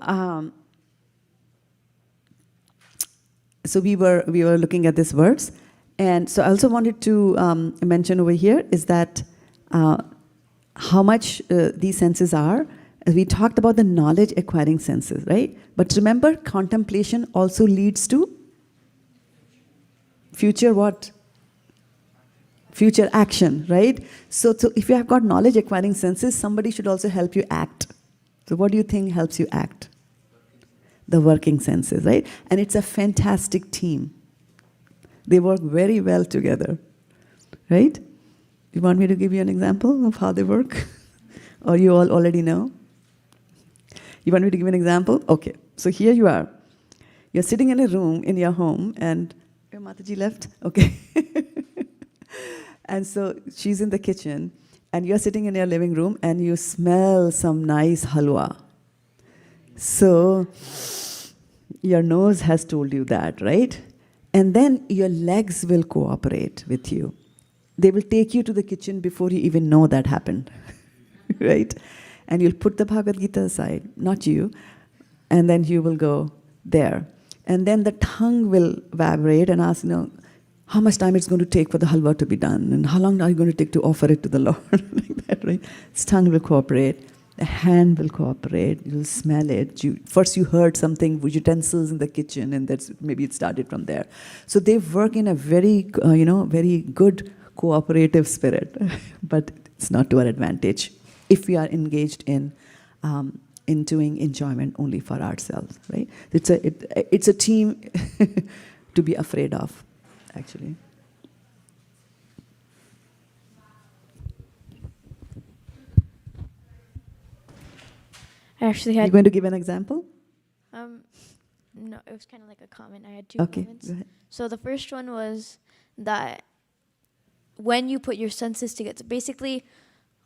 So we were looking at this verse, and so I also wanted to mention over here is that how much these senses are. We talked about the knowledge acquiring senses, right? But remember, contemplation also leads to future what? Future action, right? So if you have got knowledge acquiring senses, somebody should also help you act. So what do you think helps you act? The working senses, right? And it's a fantastic team. They work very well together, right? You want me to give you an example of how they work? Or you all already know? You want me to give an example? Okay, so here you are. You're sitting in a room in your home, and your Mataji left? Okay. And so she's in the kitchen, and you're sitting in your living room, and you smell some nice halwa. So your nose has told you that, right? And then your legs will cooperate with you. They will take you to the kitchen before you even know that happened, right? And you'll put the Bhagavad Gita aside, not you, and then you will go there. And then the tongue will vibrate and ask, how much time it's going to take for the halwa to be done, and how long are you going to take to offer it to the Lord, like that, right? This tongue will cooperate. The hand will cooperate. You'll smell it. First you heard something, utensils in the kitchen, and maybe it started from there. So they work in a very, very good cooperative spirit, but it's not to our advantage if we are engaged in doing enjoyment only for ourselves, right? It's a team to be afraid of, actually. I actually had. You going to give an example? No, it was kind of like a comment. I had two Okay, comments. go ahead. So the first one was that when you put your senses together, basically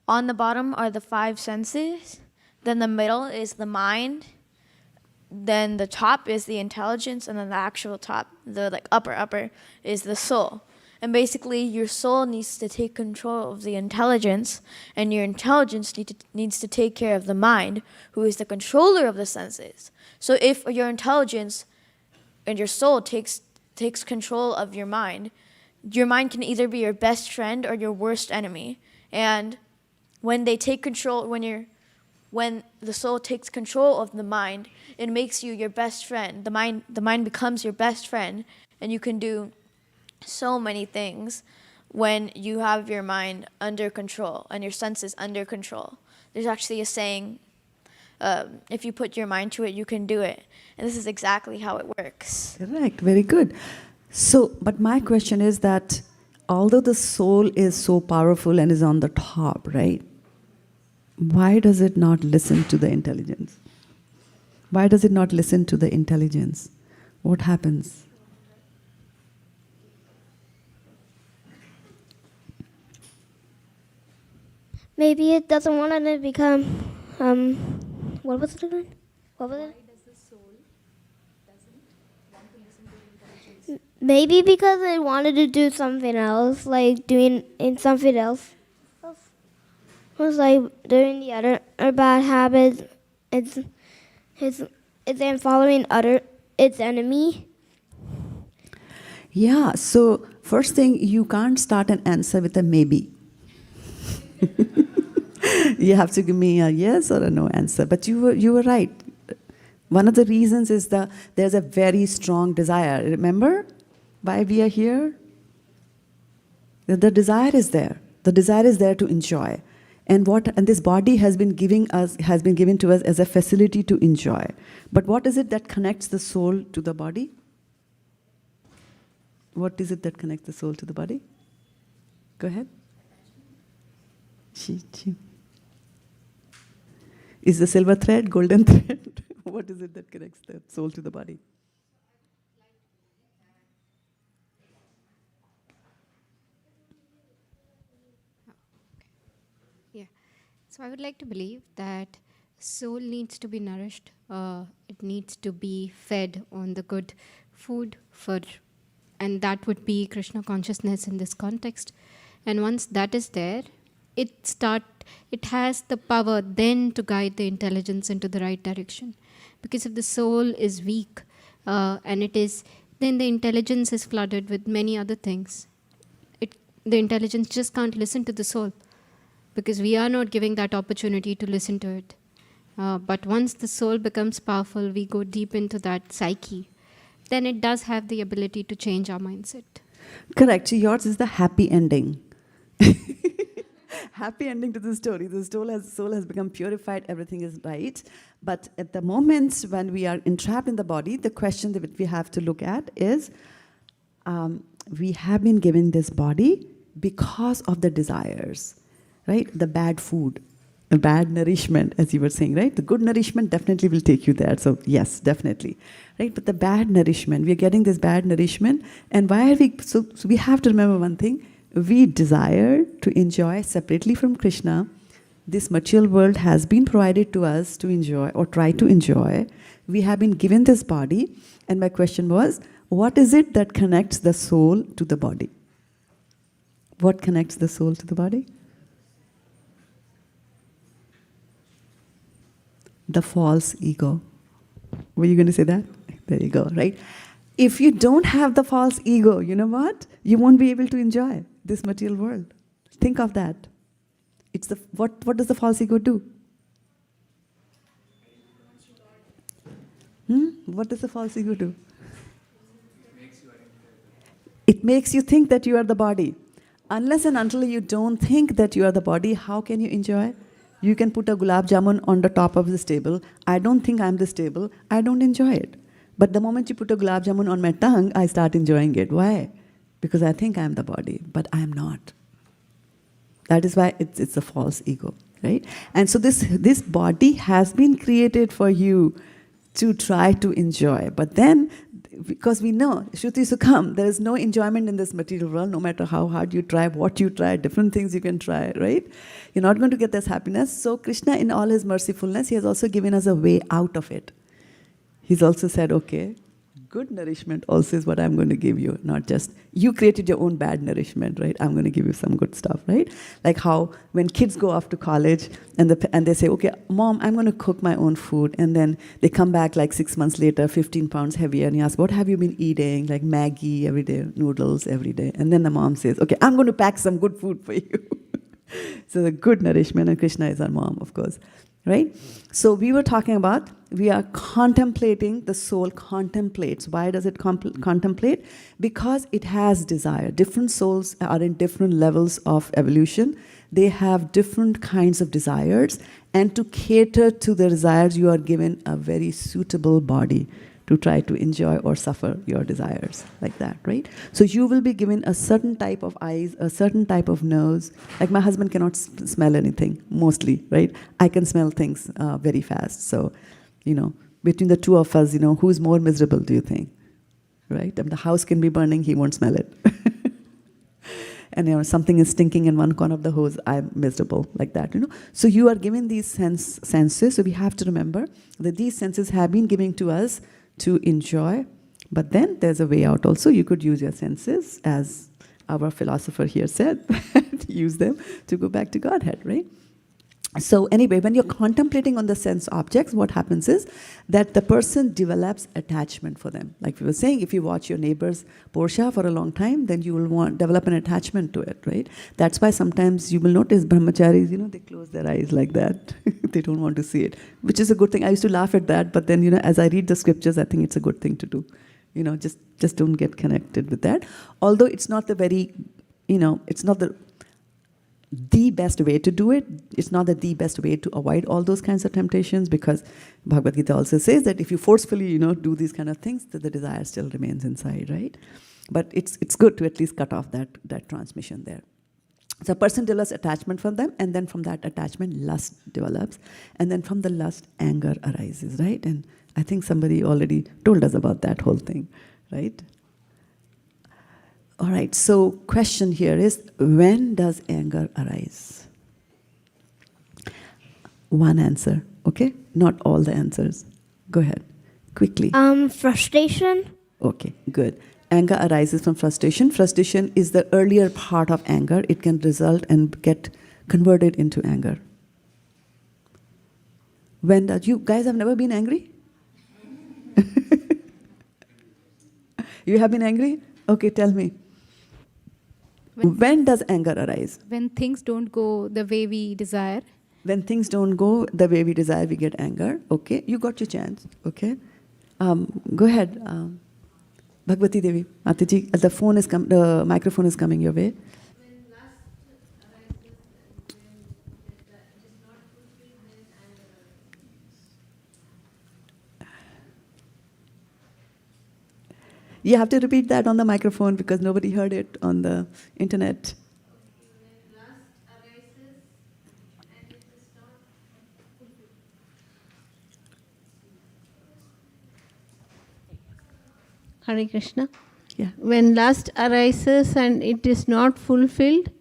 on the bottom are the 5 senses, then the middle is the mind, then the top is the intelligence, and then the actual top, the upper is the soul. And basically, your soul needs to take control of the intelligence, and your intelligence needs to take care of the mind, who is the controller of the senses. So if your intelligence and your soul takes control of your mind can either be your best friend or your worst enemy. And when they take control, when the soul takes control of the mind, it makes you your best friend. The mind becomes your best friend, and you can do so many things when you have your mind under control and your senses under control. There's actually a saying, if you put your mind to it, you can do it. And this is exactly how it works. Correct, very good. So, but my question is that although the soul is so powerful and is on the top, right? Why does it not listen to the intelligence? Why does it not listen to the intelligence? What happens? Maybe it doesn't want to become, what was it again? What was it? Maybe because it wanted to do something else, like doing in something else. It was like doing the other bad habits. It's then following its enemy. Yeah, so first thing, you can't start an answer with a maybe. You have to give me a yes or a no answer. But you were right. One of the reasons is there's a very strong desire. Remember why we are here? The desire is there. The desire is there to enjoy. And this body has been given to us as a facility to enjoy. But what is it that connects the soul to the body? What is it that connects the soul to the body? Go ahead. Is the silver thread, golden thread? What is it that connects the soul to the body? Yeah. So I would like to believe that soul needs to be nourished. It needs to be fed on the good food and that would be Krishna consciousness in this context. And once that is there, it has the power then to guide the intelligence into the right direction. Because if the soul is weak then the intelligence is flooded with many other things. The intelligence just can't listen to the soul because we are not giving that opportunity to listen to it. But once the soul becomes powerful, we go deep into that psyche, then it does have the ability to change our mindset. Correct. So yours is the happy ending. Happy ending to the story. The soul has become purified, everything is right. But at the moment when we are entrapped in the body, the question that we have to look at is, we have been given this body because of the desires, right? The bad food, the bad nourishment, as you were saying, right? The good nourishment definitely will take you there. So yes, definitely, right? But the bad nourishment, we are getting this bad nourishment. And why are we, so we have to remember one thing. We desire to enjoy separately from Krishna. This material world has been provided to us to enjoy or try to enjoy. We have been given this body. And my question was, what is it that connects the soul to the body? What connects the soul to the body? The false ego. Were you going to say that? There you go, right? If you don't have the false ego, you know what? You won't be able to enjoy this material world. Think of that. It's what does the false ego do? What does the false ego do? It makes you think that you are the body. Unless and until you don't think that you are the body, how can you enjoy? You can put a gulab jamun on the top of this table. I don't think I'm this table. I don't enjoy it. But the moment you put a gulab jamun on my tongue, I start enjoying it. Why? Because I think I'm the body, but I'm not. That is why it's a false ego, right? And so this body has been created for you to try to enjoy. But then, because we know, Shruti Sukham, there is no enjoyment in this material world, no matter how hard you try, what you try, different things you can try, right? You're not going to get this happiness. So Krishna, in all his mercifulness, he has also given us a way out of it. He's also said, okay, good nourishment also is what I'm going to give you, not just you created your own bad nourishment, right? I'm going to give you some good stuff, right? Like how when kids go off to college and they say, okay, mom, I'm going to cook my own food, and then they come back like 6 months later, 15 pounds heavier, and you ask, what have you been eating? Like Maggie every day, noodles every day, and then the mom says, okay, I'm going to pack some good food for you. So the good nourishment, and Krishna is our mom, of course, right? So we were talking about, we are contemplating, the soul contemplates. Why does it contemplate? Because it has desire. Different souls are in different levels of evolution. They have different kinds of desires, and to cater to the desires, you are given a very suitable body to try to enjoy or suffer your desires, like that, right? So you will be given a certain type of eyes, a certain type of nose. Like my husband cannot smell anything, mostly, right? I can smell things very fast. So, between the two of us, who's more miserable, do you think? Right? If the house can be burning, he won't smell it. And something is stinking in one corner of the hose, I'm miserable, like that, So you are given these senses, so we have to remember that these senses have been given to us to enjoy, but then there's a way out also. You could use your senses, as our philosopher here said, use them to go back to Godhead, right? So anyway, when you're contemplating on the sense objects, what happens is that the person develops attachment for them. Like we were saying, if you watch your neighbor's Porsche for a long time, then you will develop an attachment to it, right? That's why sometimes you will notice brahmacharis, they close their eyes like that. They don't want to see it, which is a good thing. I used to laugh at that, but then, as I read the scriptures, I think it's a good thing to do. Just don't get connected with that. Although it's not the very, it's not the best way to do it. It's not the best way to avoid all those kinds of temptations, because Bhagavad Gita also says that if you forcefully, do these kind of things, that the desire still remains inside, right? But it's good to at least cut off that transmission there. So a person develops attachment for them, and then from that attachment, lust develops, and then from the lust, anger arises, right? And I think somebody already told us about that whole thing, right? All right, so question here is, when does anger arise? One answer, okay? Not all the answers. Go ahead, quickly. Frustration. Okay, good. Anger arises from frustration. Frustration is the earlier part of anger. It can result and get converted into anger. When does, you guys have never been angry? You have been angry? Okay, tell me. When does anger arise? When things don't go the way we desire. When things don't go the way we desire, we get anger. Okay, you got your chance. Okay, go ahead, Bhagavati Devi. Mataji, the microphone is coming your way. You have to repeat that on the microphone because nobody heard it on the internet. Hare Krishna. Yeah. When lust arises and it is not fulfilled,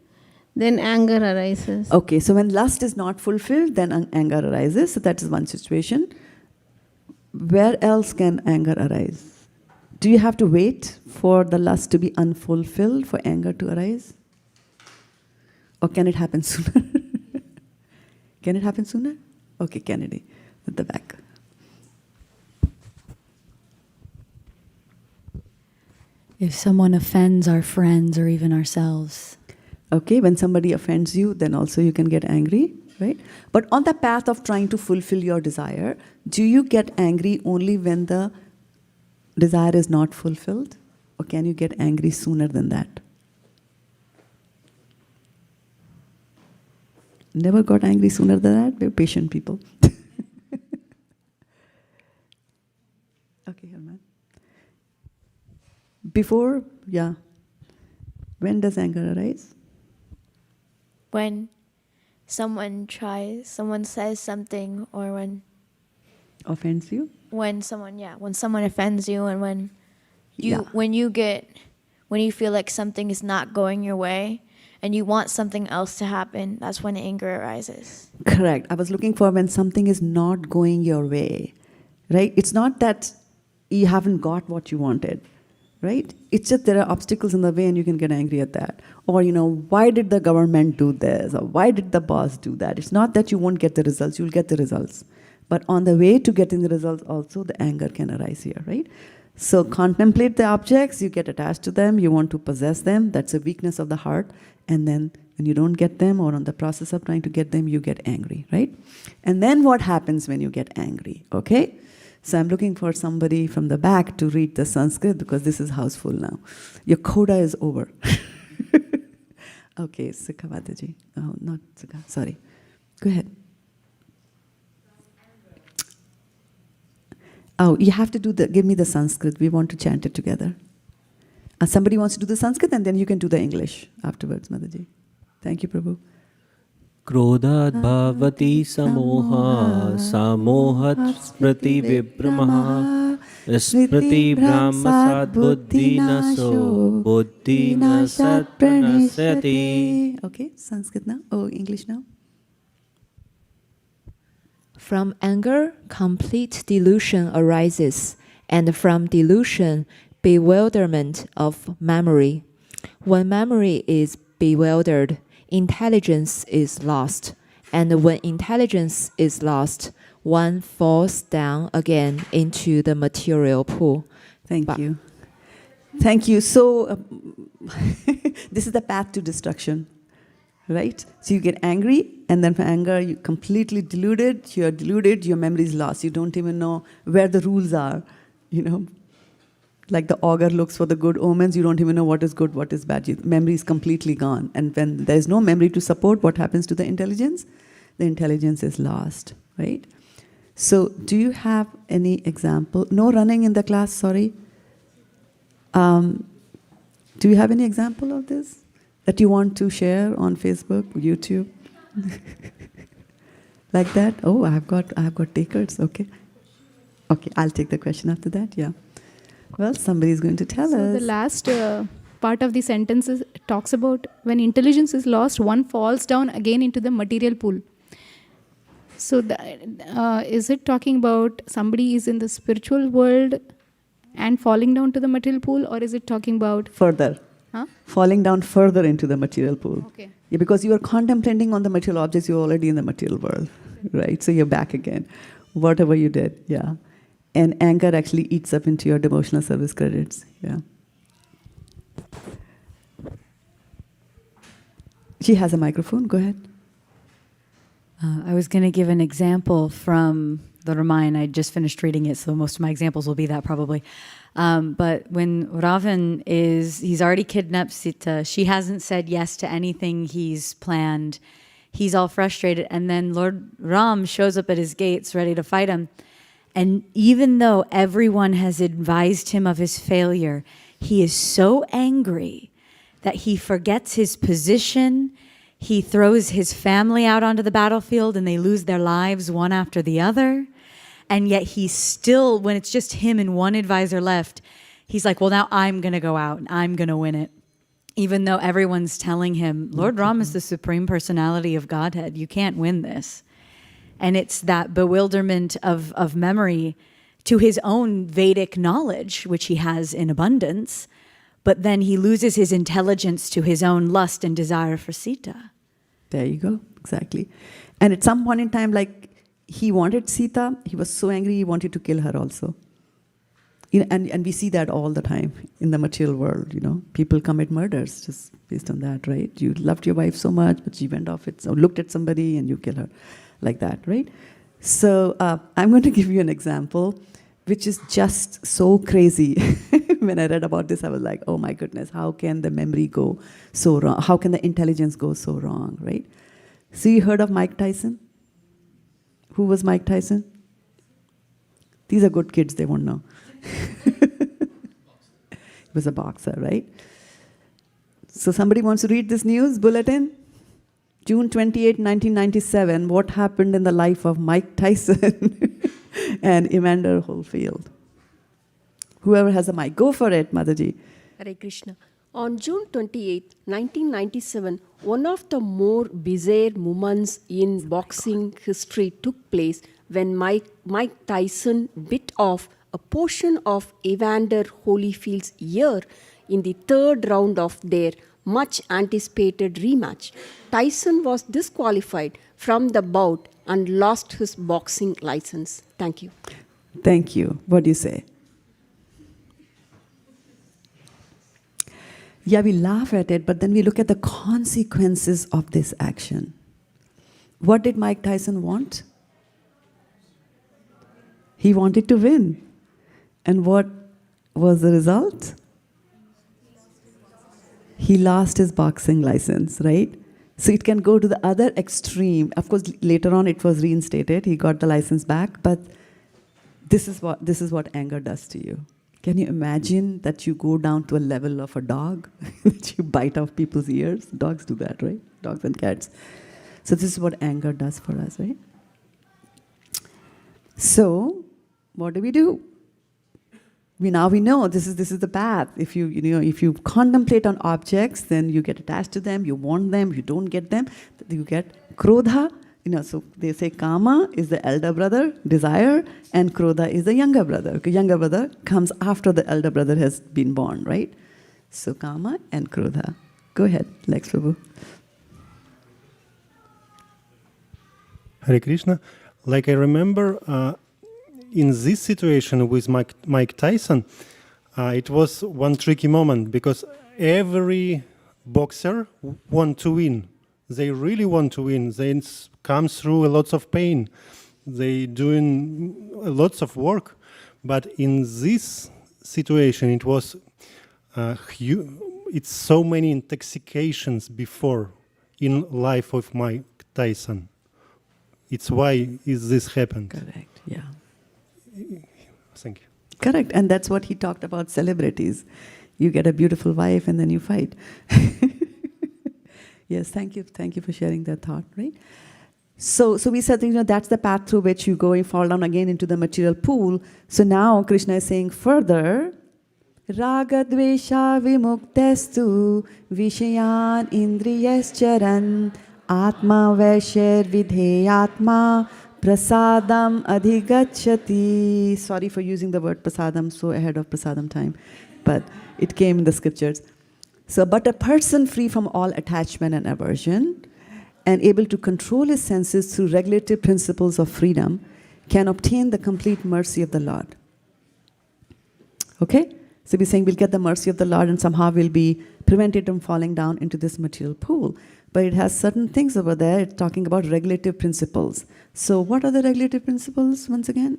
then anger arises. Okay, so when lust is not fulfilled, then anger arises. So that is one situation. Where else can anger arise? Do you have to wait for the lust to be unfulfilled for anger to arise? Or can it happen sooner? Can it happen sooner? Okay, Kennedy, at the back. If someone offends our friends or even ourselves. Okay, when somebody offends you, then also you can get angry, right? But on the path of trying to fulfill your desire, do you get angry only when the desire is not fulfilled? Or can you get angry sooner than that? Never got angry sooner than that? We're patient people. Okay, Herman. Before, yeah. When does anger arise? When someone says something, or when Offends you? when someone offends you, and when Yeah. when you feel like something is not going your way and you want something else to happen, that's when anger arises. Correct. I was looking for when something is not going your way, right? It's not that you haven't got what you wanted, right? It's just there are obstacles in the way and you can get angry at that. Or, why did the government do this? Or why did the boss do that? It's not that you won't get the results, you'll get the results. But on the way to getting the results also, the anger can arise here, right? So contemplate the objects, you get attached to them, you want to possess them, that's a weakness of the heart. And then when you don't get them or on the process of trying to get them, you get angry, right? And then what happens when you get angry, okay? So I'm looking for somebody from the back to read the Sanskrit because this is houseful now. Your quota is over. Okay, Sukha Mataji. Oh, not Sukha, sorry. Go ahead. Oh, you have to give me the Sanskrit. We want to chant it together. Somebody wants to do the Sanskrit and then you can do the English afterwards, Mataji. Thank you, Prabhu. Krodhat bhavati samoha samohat smriti vibramaha smriti brahmasad buddhi naso buddhi nasat pranasyati. Okay, Sanskrit now. Oh, English now. From anger, complete delusion arises, and from delusion, bewilderment of memory. When memory is bewildered, intelligence is lost, and when intelligence is lost, one falls down again into the material pool. Thank you. Thank you. So, this is the path to destruction. Right? So you get angry, and then from anger, you're completely deluded, your memory is lost. You don't even know where the rules are, Like the augur looks for the good omens, you don't even know what is good, what is bad. Memory is completely gone. And when there's no memory to support, what happens to the intelligence? The intelligence is lost, right? So do you have any example? No running in the class, sorry. Do you have any example of this that you want to share on Facebook, YouTube? Like that? Oh, I've got takers, okay. Okay, I'll take the question after that, yeah. Well, somebody is going to tell us. The last part of the sentence talks about when intelligence is lost, one falls down again into the material pool. So is it talking about somebody is in the spiritual world and falling down to the material pool, or is it talking about... Further. Huh? Falling down further into the material pool. Okay. Yeah, because you are contemplating on the material objects, you're already in the material world, right? So you're back again. Whatever you did, yeah. And anger actually eats up into your devotional service credits, yeah. She has a microphone, go ahead. I was going to give an example from the Ramayana. I just finished reading it, so most of my examples will be that probably. But when Ravan he's already kidnapped Sita. She hasn't said yes to anything he's planned. He's all frustrated. And then Lord Ram shows up at his gates ready to fight him. And even though everyone has advised him of his failure, he is so angry that he forgets his position. He throws his family out onto the battlefield and they lose their lives one after the other. And yet he's still, when it's just him and one advisor left, he's like, well, now I'm going to go out and I'm going to win it. Even though everyone's telling him, Lord Ram is the supreme personality of Godhead. You can't win this. And it's that bewilderment of memory to his own Vedic knowledge, which he has in abundance, but then he loses his intelligence to his own lust and desire for Sita. There you go, exactly. And at some point in time, like, he wanted Sita, he was so angry he wanted to kill her also. And we see that all the time in the material world, People commit murders just based on that, right? You loved your wife so much, but she went off or looked at somebody and you kill her. Like that, right? So I'm going to give you an example, which is just so crazy. When I read about this, I was like, oh my goodness, how can the memory go so wrong? How can the intelligence go so wrong, right? So you heard of Mike Tyson? Who was Mike Tyson? These are good kids, they won't know. He was a boxer, right? So somebody wants to read this news bulletin? June 28, 1997, what happened in the life of Mike Tyson and Evander Holyfield? Whoever has a mic, go for it, Mataji. Hare Krishna. On June 28, 1997, one of the more bizarre moments in boxing history took place when Mike Tyson bit off a portion of Evander Holyfield's year in the third round of their much anticipated rematch. Tyson was disqualified from the bout and lost his boxing license. Thank you. Thank you. What do you say? Yeah, we laugh at it, but then we look at the consequences of this action. What did Mike Tyson want? He wanted to win. And what was the result? He lost his boxing license, right? So it can go to the other extreme. Of course, later on it was reinstated. He got the license back, but this is what anger does to you. Can you imagine that you go down to a level of a dog? That you bite off people's ears? Dogs do that, right? Dogs and cats. So this is what anger does for us, right? So, what do? We know this is the path. If you contemplate on objects, then you get attached to them, you want them, you don't get them, you get krodha. So they say kama is the elder brother, desire, and krodha is the younger brother. Okay, younger brother comes after the elder brother has been born, right? So kama and krodha. Go ahead, Lex Prabhu. Hare Krishna. Like I remember in this situation with Mike Tyson, it was one tricky moment because every boxer wants to win. They really want to win. They come through lots of pain. They doing lots of work. But in this situation, it was it's so many intoxications before in life of Mike Tyson. It's why is this happened. Correct, yeah. Thank you. Correct, and that's what he talked about celebrities. You get a beautiful wife and then you fight. Yes, thank you for sharing that thought, right? So we said, that's the path through which you go, you fall down again into the material pool. So now Krishna is saying further, Raga dvesha vimuktestu vishayan indriyascharan atma vaishir vidheyatma prasadam adhigacchati. Sorry for using the word prasadam so ahead of prasadam time, but it came in the scriptures. So, but a person free from all attachment and aversion and able to control his senses through regulative principles of freedom can obtain the complete mercy of the Lord. Okay? So we're saying we'll get the mercy of the Lord and somehow we'll be prevented from falling down into this material pool. But it has certain things over there. It's talking about regulative principles. So what are the regulative principles once again?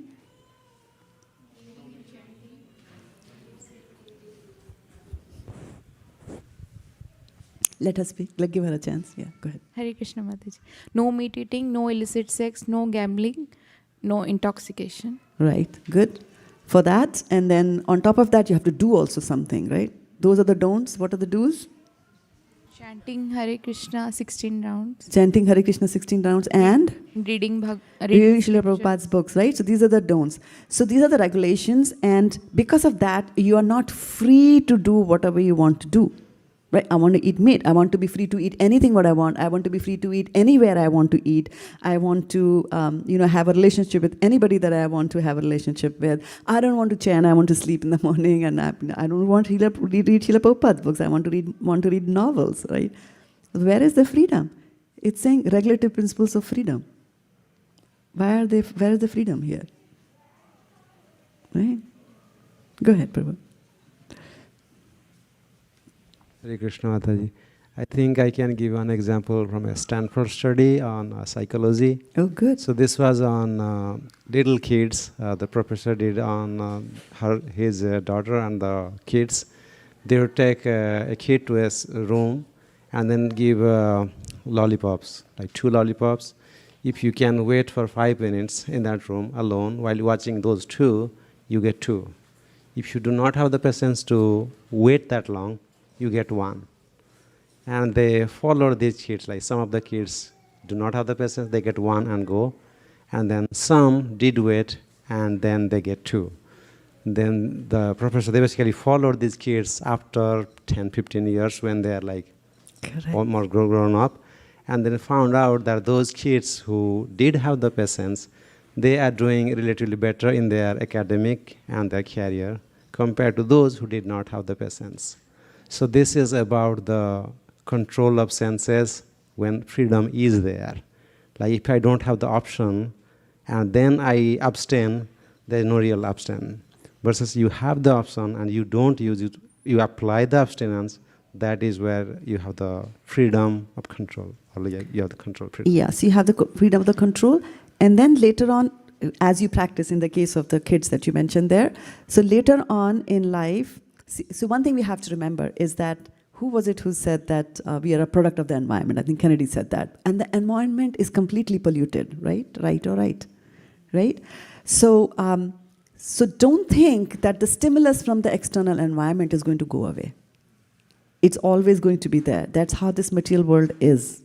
Let us speak. Give her a chance. Yeah, go ahead. Hare Krishna Mataji. No meat eating, no illicit sex, no gambling, no intoxication. Right, good. For that, and then on top of that, you have to do also something, right? Those are the don'ts. What are the do's? Chanting Hare Krishna 16 rounds. Chanting Hare Krishna 16 rounds and? Reading Srila Prabhupada's books, right? So these are the don'ts. So these are the regulations, and because of that, you are not free to do whatever you want to do. Right? I want to eat meat. I want to be free to eat anything what I want. I want to be free to eat anywhere I want to eat. I want to, have a relationship with anybody that I want to have a relationship with. I don't want to chant. I want to sleep in the morning, and I don't want to read Srila Prabhupada's books. I want to read novels, right? Where is the freedom? It's saying regulative principles of freedom. Where is the freedom here? Right? Go ahead, Prabhu. Hare Krishna Mataji. I think I can give one example from a Stanford study on psychology. Oh, good. So this was on little kids. The professor did on his daughter and the kids. They would take a kid to a room and then give lollipops, like 2 lollipops. If you can wait for 5 minutes in that room alone while watching those 2, you get 2. If you do not have the patience to wait that long, you get 1. And they follow these kids, like some of the kids do not have the patience, they get 1 and go. And then some did wait, and then they get 2. Then the professor, they basically followed these kids after 10, 15 years when they are like almost grown up. And then found out that those kids who did have the patience, they are doing relatively better in their academic and their career compared to those who did not have the patience. So this is about the control of senses when freedom is there. Like if I don't have the option and then I abstain, there is no real abstain. Versus you have the option and you don't use it, you apply the abstinence, that is where you have the freedom of control. Or you have the control freedom. Yes, you have the freedom of the control. And then later on, as you practice in the case of the kids that you mentioned there, so later on in life, so one thing we have to remember is that who was it who said that we are a product of the environment? I think Kennedy said that. And the environment is completely polluted, right? Right? So, so don't think that the stimulus from the external environment is going to go away. It's always going to be there. That's how this material world is.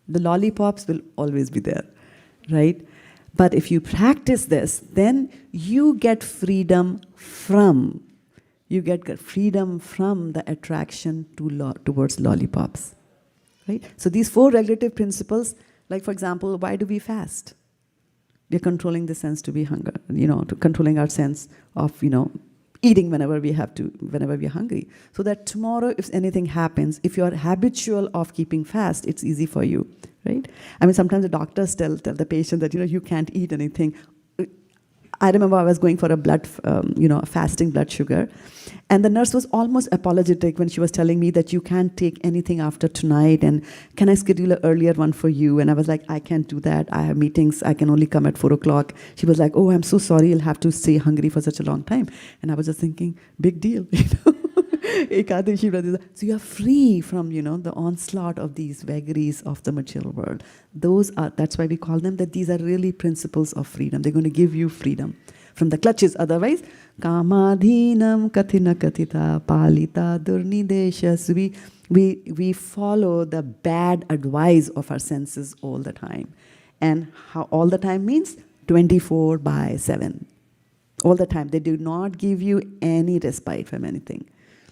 The lollipops will always be there, right? But if you practice this, then you get freedom from the attraction towards lollipops, right? So these 4 regulative principles, like for example, why do we fast? We're controlling the sense to be hunger, to controlling our sense of, eating whenever we are hungry. So that tomorrow, if anything happens, if you're habitual of keeping fast, it's easy for you, right? I mean, sometimes the doctors tell the patient that, you can't eat anything. I remember I was going for a fasting blood sugar. And the nurse was almost apologetic when she was telling me that you can't take anything after tonight, and can I schedule an earlier one for you? And I was like, I can't do that. I have meetings. I can only come at 4 o'clock. She was like, oh, I'm so sorry. You'll have to stay hungry for such a long time. And I was just thinking, big deal. So you are free from, the onslaught of these vagaries of the material world. That's why we call them that these are really principles of freedom. They're going to give you freedom from the clutches. Otherwise, kamadhinam kathina kathita palita durnidesha. So we follow the bad advice of our senses all the time. And how all the time means 24/7. All the time. They do not give you any respite from anything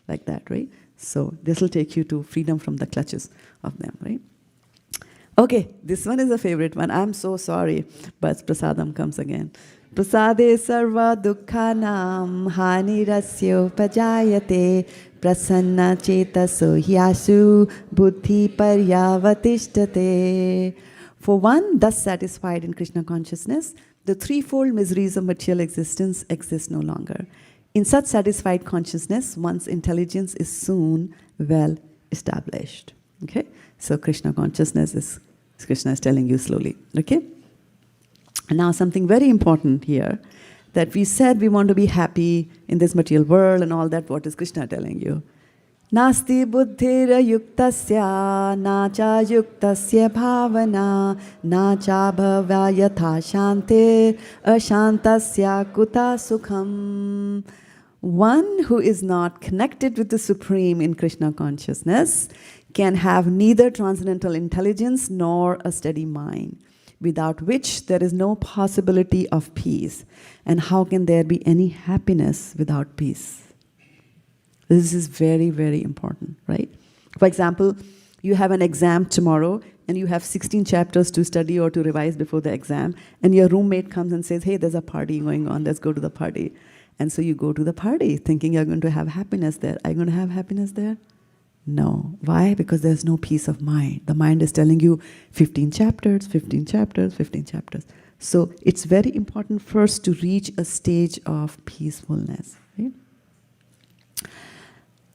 like that, right? So this will take you to freedom from the clutches of them, right? Okay, this one is a favorite one. I'm so sorry, but prasadam comes again. Prasade sarva dukkhanam hanirasya upajayate prasanna chetaso hyasu buddhi paryavatishtate. For one thus satisfied in Krishna consciousness, the threefold miseries of material existence exist no longer. In such satisfied consciousness, one's intelligence is soon well established. Okay? So Krishna consciousness is, Krishna is telling you slowly. Okay? And now something very important here, that we said we want to be happy in this material world and all that. What is Krishna telling you? Nasti buddhira yuktasya nacha yuktasya bhavana nacha bhava yatha shante ashantasya kuta sukham. One who is not connected with the Supreme in Krishna consciousness can have neither transcendental intelligence nor a steady mind, without which there is no possibility of peace. And how can there be any happiness without peace? This is very, very important, right? For example, you have an exam tomorrow and you have 16 chapters to study or to revise before the exam, and your roommate comes and says, hey, there's a party going on, let's go to the party. And so you go to the party thinking you're going to have happiness there. Are you going to have happiness there? No. Why? Because there's no peace of mind. The mind is telling you 15 chapters, 15 chapters, 15 chapters. So it's very important first to reach a stage of peacefulness, right?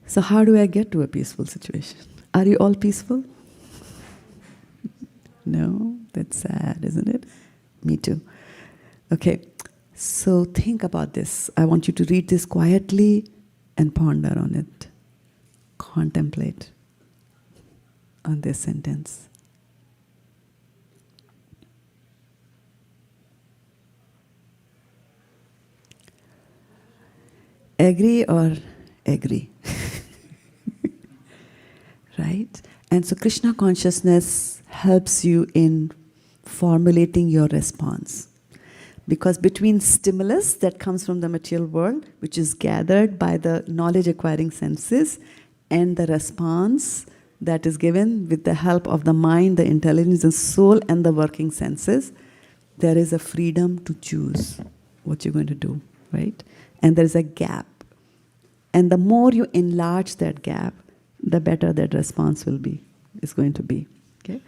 So how do I get to a peaceful situation? Are you all peaceful? No? That's sad, isn't it? Me too. Okay, so think about this. I want you to read this quietly and ponder on it. Contemplate on this sentence. Agree or agree? Right? And so Krishna consciousness helps you in formulating your response. Because between stimulus that comes from the material world, which is gathered by the knowledge acquiring senses, and the response that is given with the help of the mind, the intelligence, the soul, and the working senses, there is a freedom to choose what you're going to do, right? And there is a gap. And the more you enlarge that gap, the better that response is going to be, okay?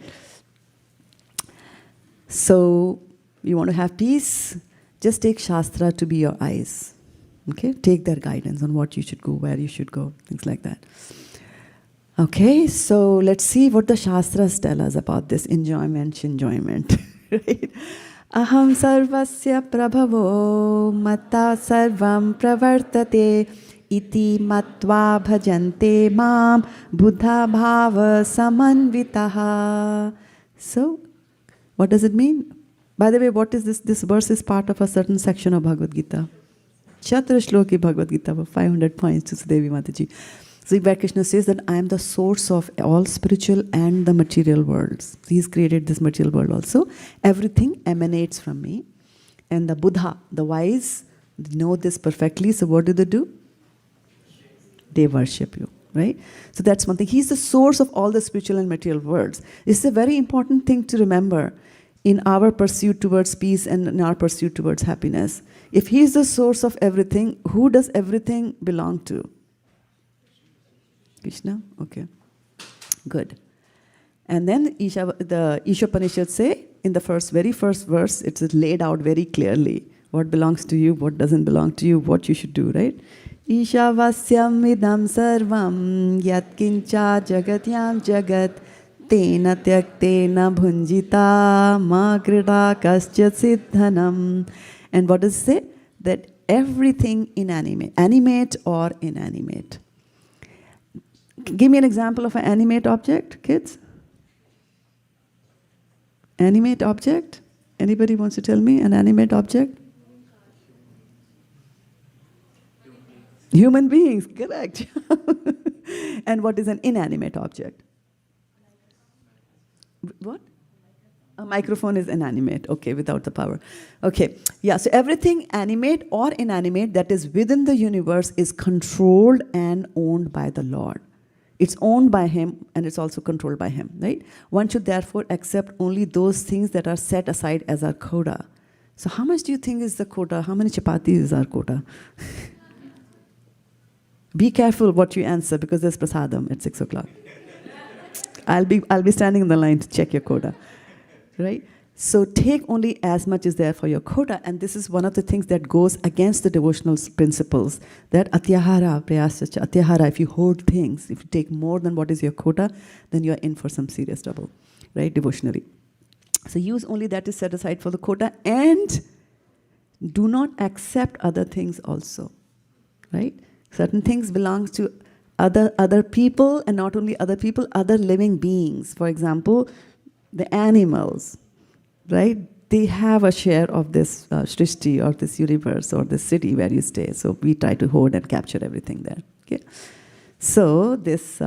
So, you want to have peace? Just take Shastra to be your eyes, okay? Take their guidance on what you should go, where you should go, things like that. Okay, so let's see what the Shastras tell us about this enjoyment, right? Aham sarvasya prabhavo matta sarvam pravartate iti matva bhajante mam buddha bhava samanvitaha. So, what does it mean? By the way, what is this? This verse is part of a certain section of Bhagavad Gita. Chatra Shloki Bhagavad Gita, 500 points to Sudevi Mataji. So where Krishna says that I am the source of all spiritual and the material worlds. He's created this material world also. Everything emanates from me. And the Buddha, the wise, know this perfectly. So what do? They worship you, right? So that's one thing. He's the source of all the spiritual and material worlds. This is a very important thing to remember in our pursuit towards peace and in our pursuit towards happiness. If he's the source of everything, who does everything belong to? Krishna? Okay. Good. And then the Ishopanishad say, in the very first verse, it's laid out very clearly what belongs to you, what doesn't belong to you, what you should do, right? Ishavasyam idam sarvam yat kincha jagatyam jagat tena tyaktena bhunjita ma krida kaschat siddhanam. And what does it say? That everything inanimate, animate or inanimate. Give me an example of an animate object, kids. Animate object? Anybody wants to tell me an animate object? Human beings, correct. And what is an inanimate object? What? A microphone is inanimate, okay, without the power. Okay, yeah, so everything animate or inanimate that is within the universe is controlled and owned by the Lord. It's owned by Him and it's also controlled by Him, right? One should therefore accept only those things that are set aside as our quota. So how much do you think is the quota? How many chapatis is our quota? Be careful what you answer because there's prasadam at 6 o'clock. I'll be standing in the line to check your quota, right? So take only as much is there for your quota, and this is one of the things that goes against the devotional principles, that atyahara prayasacha, atyahara, if you hoard things, if you take more than what is your quota, then you're in for some serious trouble, right, devotionally. So use only that is set aside for the quota, and do not accept other things also, right? Certain things belong to other people, and not only other people, other living beings. For example, the animals, right? They have a share of this shrishti or this universe or this city where you stay. So we try to hoard and capture everything there. Okay. So this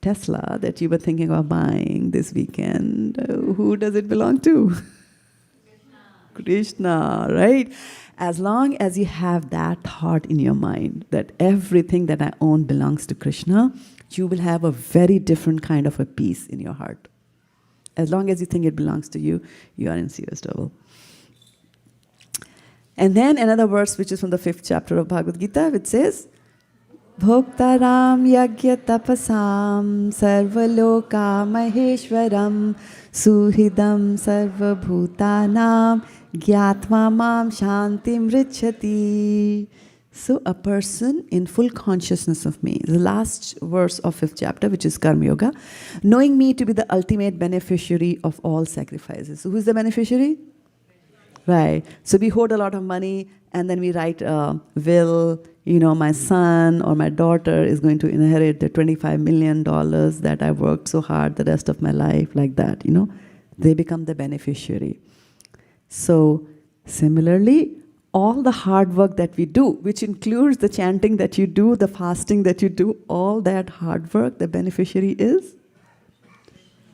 Tesla that you were thinking of buying this weekend, who does it belong to? Krishna, right? As long as you have that thought in your mind that everything that I own belongs to Krishna, you will have a very different kind of a peace in your heart. As long as you think it belongs to you, you are in serious trouble. And then another verse which is from the 5th chapter of Bhagavad Gita, which says, Bhoktaram yagya tapasam sarvaloka maheshwaram suhidam sarvabhutanam gyatva mam shantim richati. So a person in full consciousness of me, the last verse of 5th chapter, which is Karma Yoga, knowing me to be the ultimate beneficiary of all sacrifices. So who's the beneficiary? Right. So we hoard a lot of money and then we write a will, my son or my daughter is going to inherit the $25 million that I worked so hard the rest of my life, like that, They become the beneficiary. So similarly, all the hard work that we do, which includes the chanting that you do, the fasting that you do, all that hard work, the beneficiary is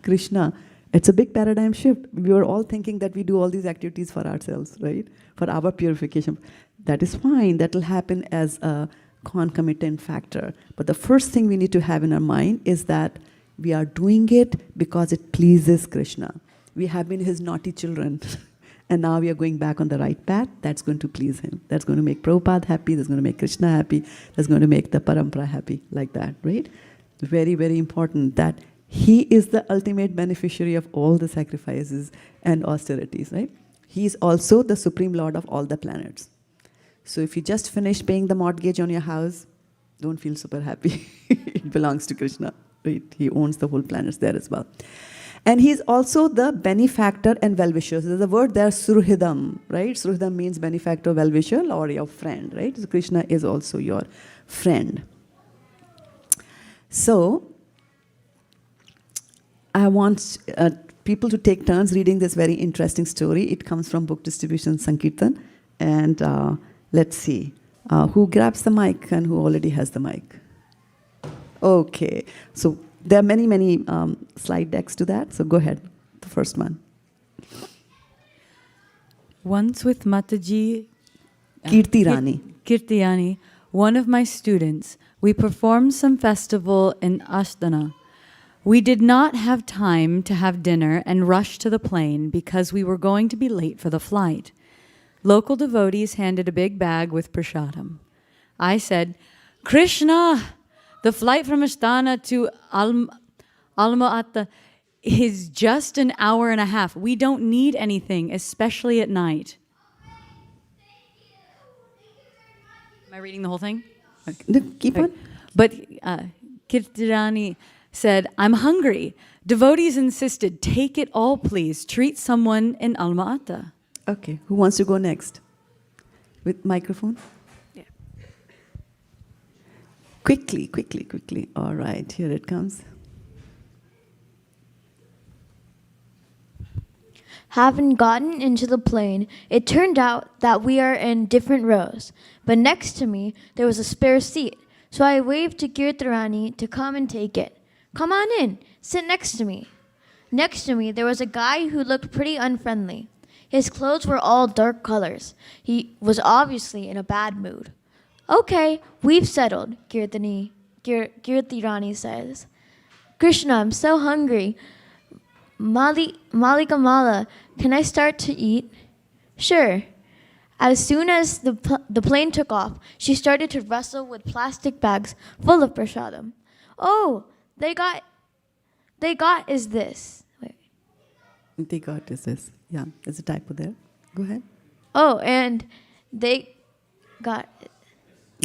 Krishna. It's a big paradigm shift. We were all thinking that we do all these activities for ourselves, right? For our purification. That is fine. That will happen as a concomitant factor. But the first thing we need to have in our mind is that we are doing it because it pleases Krishna. We have been His naughty children. and now we are going back on the right path, that's going to please him. That's going to make Prabhupada happy, that's going to make Krishna happy, that's going to make the parampara happy, like that, right? Very, very important that he is the ultimate beneficiary of all the sacrifices and austerities, right? He is also the supreme lord of all the planets. So if you just finish paying the mortgage on your house, don't feel super happy. It belongs to Krishna, right? He owns the whole planets there as well. And he's also the benefactor and well-wisher. So there's a word there, Suhridam, right? Suhridam means benefactor, well-wisher, or your friend, right? So Krishna is also your friend. So I want people to take turns reading this very interesting story. It comes from Book Distribution Sankirtan. And let's see. Who grabs the mic and who already has the mic? Okay. So there are many, many slide decks to that. So go ahead. The first one. Once with Mataji Kirti Rani. Kirti Rani, one of my students, we performed some festival in Ashtana. We did not have time to have dinner and rushed to the plane because we were going to be late for the flight. Local devotees handed a big bag with prasadam. I said, Krishna, the flight from Ashtana to Alma-Ata is just an hour and a half. We don't need anything, especially at night. Am I reading the whole thing? Okay. Keep on. But Kirtirani said, I'm hungry. Devotees insisted, take it all, please. Treat someone in Alma-Ata. Okay. Who wants to go next? With microphone? Yeah. Quickly, quickly, quickly. All right, here it comes. Having gotten into the plane, it turned out that we are in different rows. But next to me, there was a spare seat. So I waved to Kirtarani to come and take it. Come on in, sit next to me. Next to me, there was a guy who looked pretty unfriendly. His clothes were all dark colors. He was obviously in a bad mood. Okay, we've settled, Kirtirani says. Krishna, I'm so hungry. Malikamala, can I start to eat? Sure. As soon as the plane took off, she started to wrestle with plastic bags full of prasadam. Oh, they got is this. Wait. They got is this. Yeah, there's a typo there. Go ahead. Oh, and they got.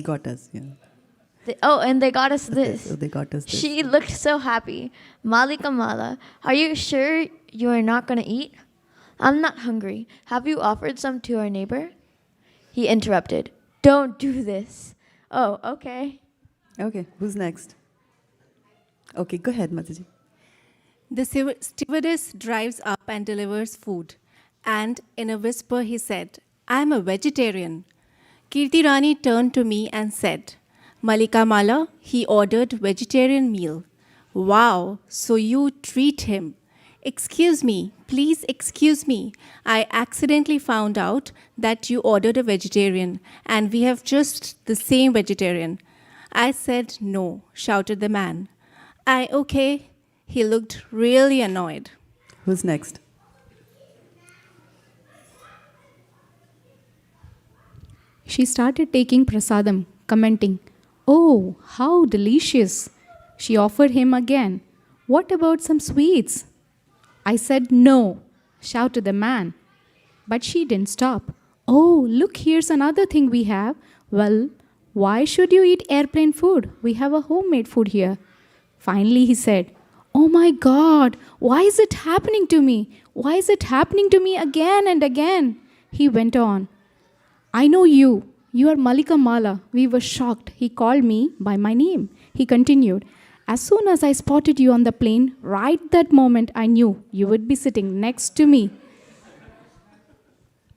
Got us, yeah. And they got us this. So they got us this. She looked so happy. Malikamala, are you sure you are not going to eat? I'm not hungry. Have you offered some to our neighbor? He interrupted. Don't do this. Oh, okay. Okay, who's next? Okay, go ahead, Mataji. The stewardess drives up and delivers food. And in a whisper, he said, I'm a vegetarian. Kirtirani turned to me and said, Malika Mala, he ordered vegetarian meal. Wow, so you treat him. Excuse me, please excuse me. I accidentally found out that you ordered a vegetarian and we have just the same vegetarian. I said no, shouted the man. Okay. He looked really annoyed. Who's next? She started taking prasadam, commenting, Oh, how delicious. She offered him again. What about some sweets? I said no, shouted the man. But she didn't stop. Oh, look, here's another thing we have. Well, why should you eat airplane food? We have a homemade food here. Finally, he said, Oh my God, why is it happening to me? Why is it happening to me again and again? He went on. I know you. You are Malika Mala. We were shocked. He called me by my name. He continued. As soon as I spotted you on the plane, right that moment I knew you would be sitting next to me. Do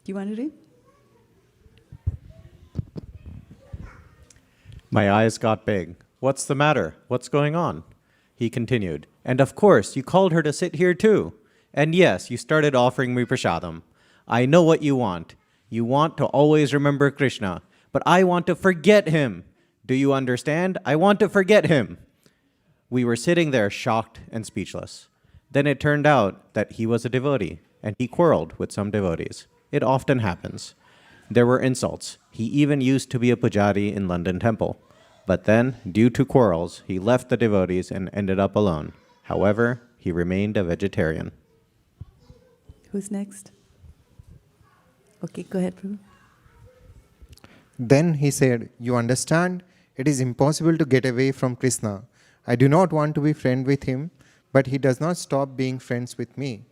you want to read? My eyes got big. What's the matter? What's going on? He continued. And of course, you called her to sit here too. And yes, you started offering me prasadam. I know what you want. You want to always remember Krishna, but I want to forget him. Do you understand? I want to forget him. We were sitting there shocked and speechless. Then it turned out that he was a devotee, and he quarreled with some devotees. It often happens. There were insults. He even used to be a pujari in London temple. But then, due to quarrels, he left the devotees and ended up alone. However, he remained a vegetarian. Who's next? Okay, go ahead, Prabhu. Then he said, "You understand? It is impossible to get away from Krishna. I do not want to be friend with him, but he does not stop being friends with me.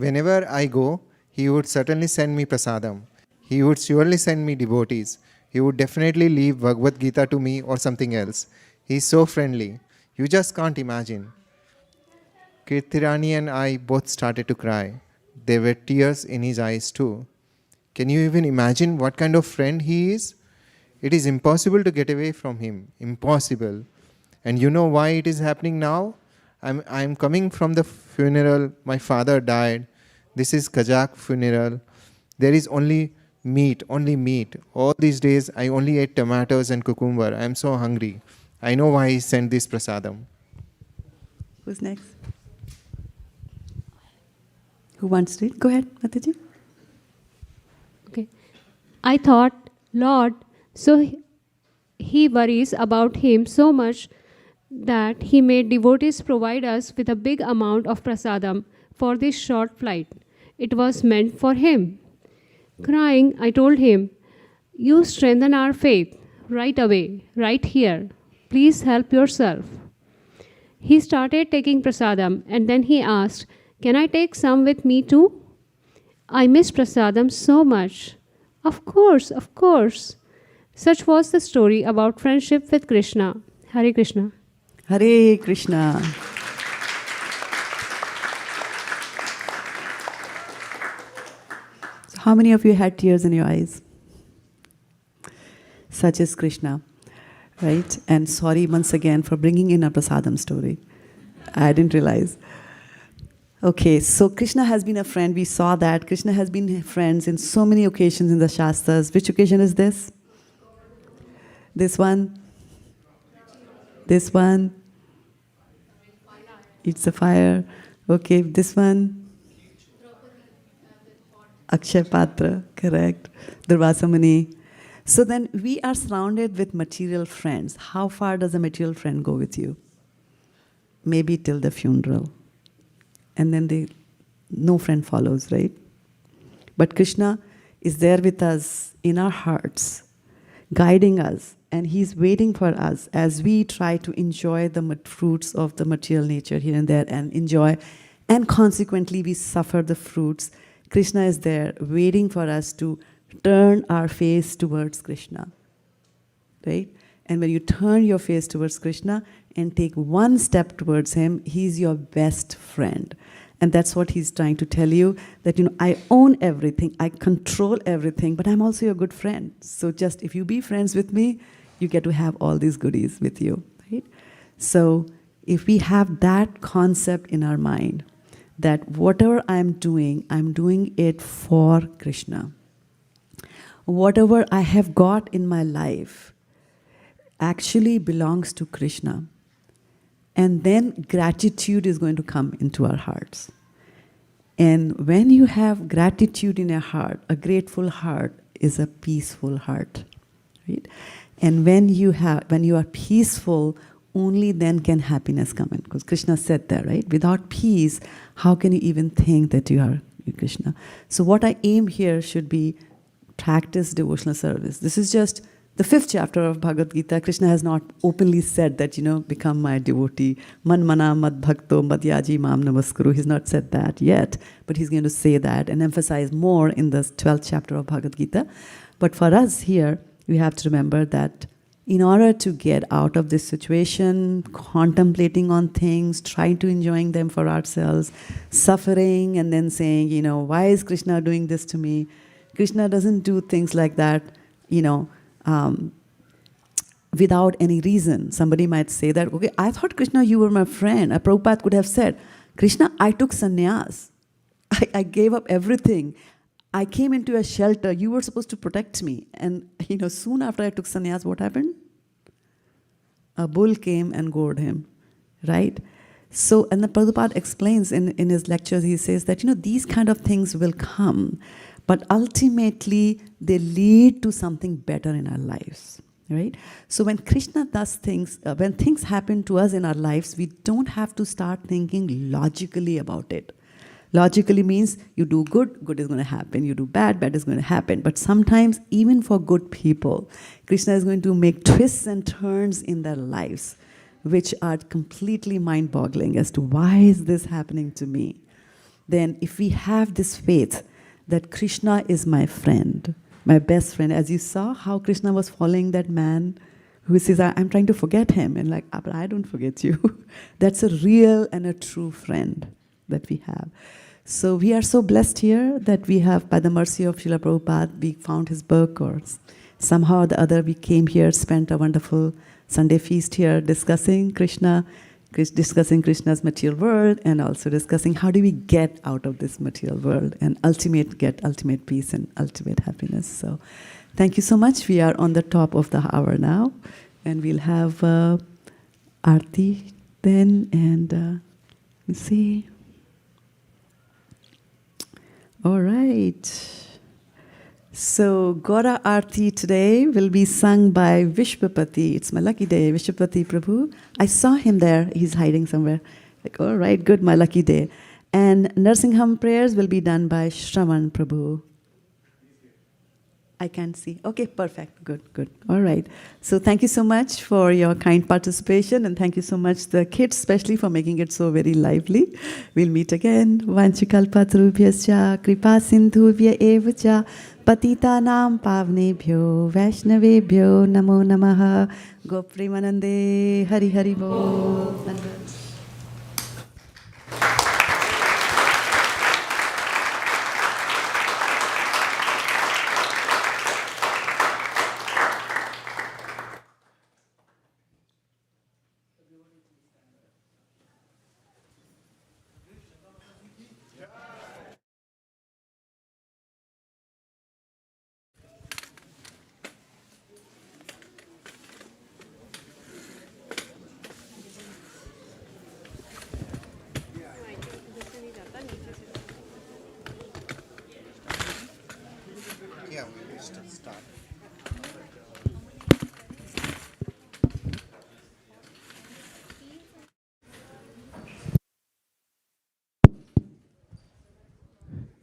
Whenever I go, he would certainly send me prasadam. He would surely send me devotees. He would definitely leave Bhagavad Gita to me or something else. He is so friendly. You just can't imagine." Kirtirani and I both started to cry. There were tears in his eyes too. Can you even imagine what kind of friend he is? It is impossible to get away from him. Impossible. And you know why it is happening now? I'm coming from the funeral. My father died. This is Kajak funeral. There is only meat. All these days I only ate tomatoes and cucumber. I am so hungry. I know why he sent this prasadam. Who's next? Who wants to read? Go ahead, Mataji. Okay. I thought, Lord, so he worries about him so much that he made devotees provide us with a big amount of prasadam for this short flight. It was meant for him. Crying, I told him, "You strengthen our faith right away, right here. Please help yourself." He started taking prasadam and then he asked, "Can I take some with me too? I miss prasadam so much." Of course, of course. Such was the story about friendship with Krishna. Hare Krishna. Hare Krishna. So how many of you had tears in your eyes? Such is Krishna, right? And sorry once again for bringing in a prasadam story. I didn't realize. Okay, so Krishna has been a friend. We saw that. Krishna has been friends in so many occasions in the Shastras. Which occasion is this? This one? This one? It's a fire. Okay, this one? Akshay Patra, correct. Durvasa Muni. So then we are surrounded with material friends. How far does a material friend go with you? Maybe till the funeral. And then no friend follows, right? But Krishna is there with us in our hearts, guiding us, and he's waiting for us as we try to enjoy the fruits of the material nature here and there and enjoy, and consequently we suffer the fruits. Krishna is there waiting for us to turn our face towards Krishna, right? And when you turn your face towards Krishna and take one step towards him, he's your best friend. And that's what he's trying to tell you, that, I own everything, I control everything, but I'm also your good friend. So just if you be friends with me, you get to have all these goodies with you, right? So if we have that concept in our mind, that whatever I'm doing it for Krishna. Whatever I have got in my life actually belongs to Krishna. And then gratitude is going to come into our hearts. And when you have gratitude in your heart, a grateful heart is a peaceful heart, right? And when you are peaceful, only then can happiness come in. Because Krishna said that, right? Without peace, how can you even think that you are Krishna? So what I aim here should be practice devotional service. This is just the 5th chapter of Bhagavad Gita. Krishna has not openly said that, become my devotee. Man mana mad bhakto madhyaji mam namaskuru. He's not said that yet, but he's going to say that and emphasize more in the 12th chapter of Bhagavad Gita. But for us here, we have to remember that in order to get out of this situation, contemplating on things, trying to enjoying them for ourselves, suffering and then saying, why is Krishna doing this to me? Krishna doesn't do things like that, without any reason. Somebody might say that, okay, I thought, Krishna, you were my friend. A Prabhupada could have said, Krishna, I took sannyas. I gave up everything. I came into a shelter. You were supposed to protect me. And, soon after I took sannyas, what happened? A bull came and gored him, right? So, and the Prabhupada explains in his lectures, he says that, these kind of things will come. but ultimately they lead to something better in our lives, right? So when Krishna does things, when things happen to us in our lives, we don't have to start thinking logically about it. Logically means you do good, good is going to happen. You do bad, bad is going to happen. But sometimes, even for good people, Krishna is going to make twists and turns in their lives, which are completely mind-boggling as to why is this happening to me. Then if we have this faith that Krishna is my friend, my best friend, as you saw how Krishna was following that man who says, I'm trying to forget him, and like, but I don't forget you. That's a real and a true friend that we have. So we are so blessed here that we have, by the mercy of Srila Prabhupada, we found his book, or somehow or the other we came here, spent a wonderful Sunday feast here discussing Krishna, discussing Krishna's material world, and also discussing how do we get out of this material world and get ultimate peace and ultimate happiness. So thank you so much. We are on the top of the hour now, and we'll have Aarti then, and let me see. All right. So Gaura Aarti today will be sung by Vishwapati. It's my lucky day, Vishwapati Prabhu. I saw him there. He's hiding somewhere. Like, all right, good, my lucky day. And Narsingham prayers will be done by Shravan Prabhu. I can't see. Okay, perfect. Good, good. All right. So thank you so much for your kind participation, and thank you so much the kids especially for making it so very lively. We'll meet again. Vanchikalpatarubhyascha kripa sindhubhya evacha patitanam pavnebhyo vaishnavebhyo namo namaha gopremanande hari hari bol.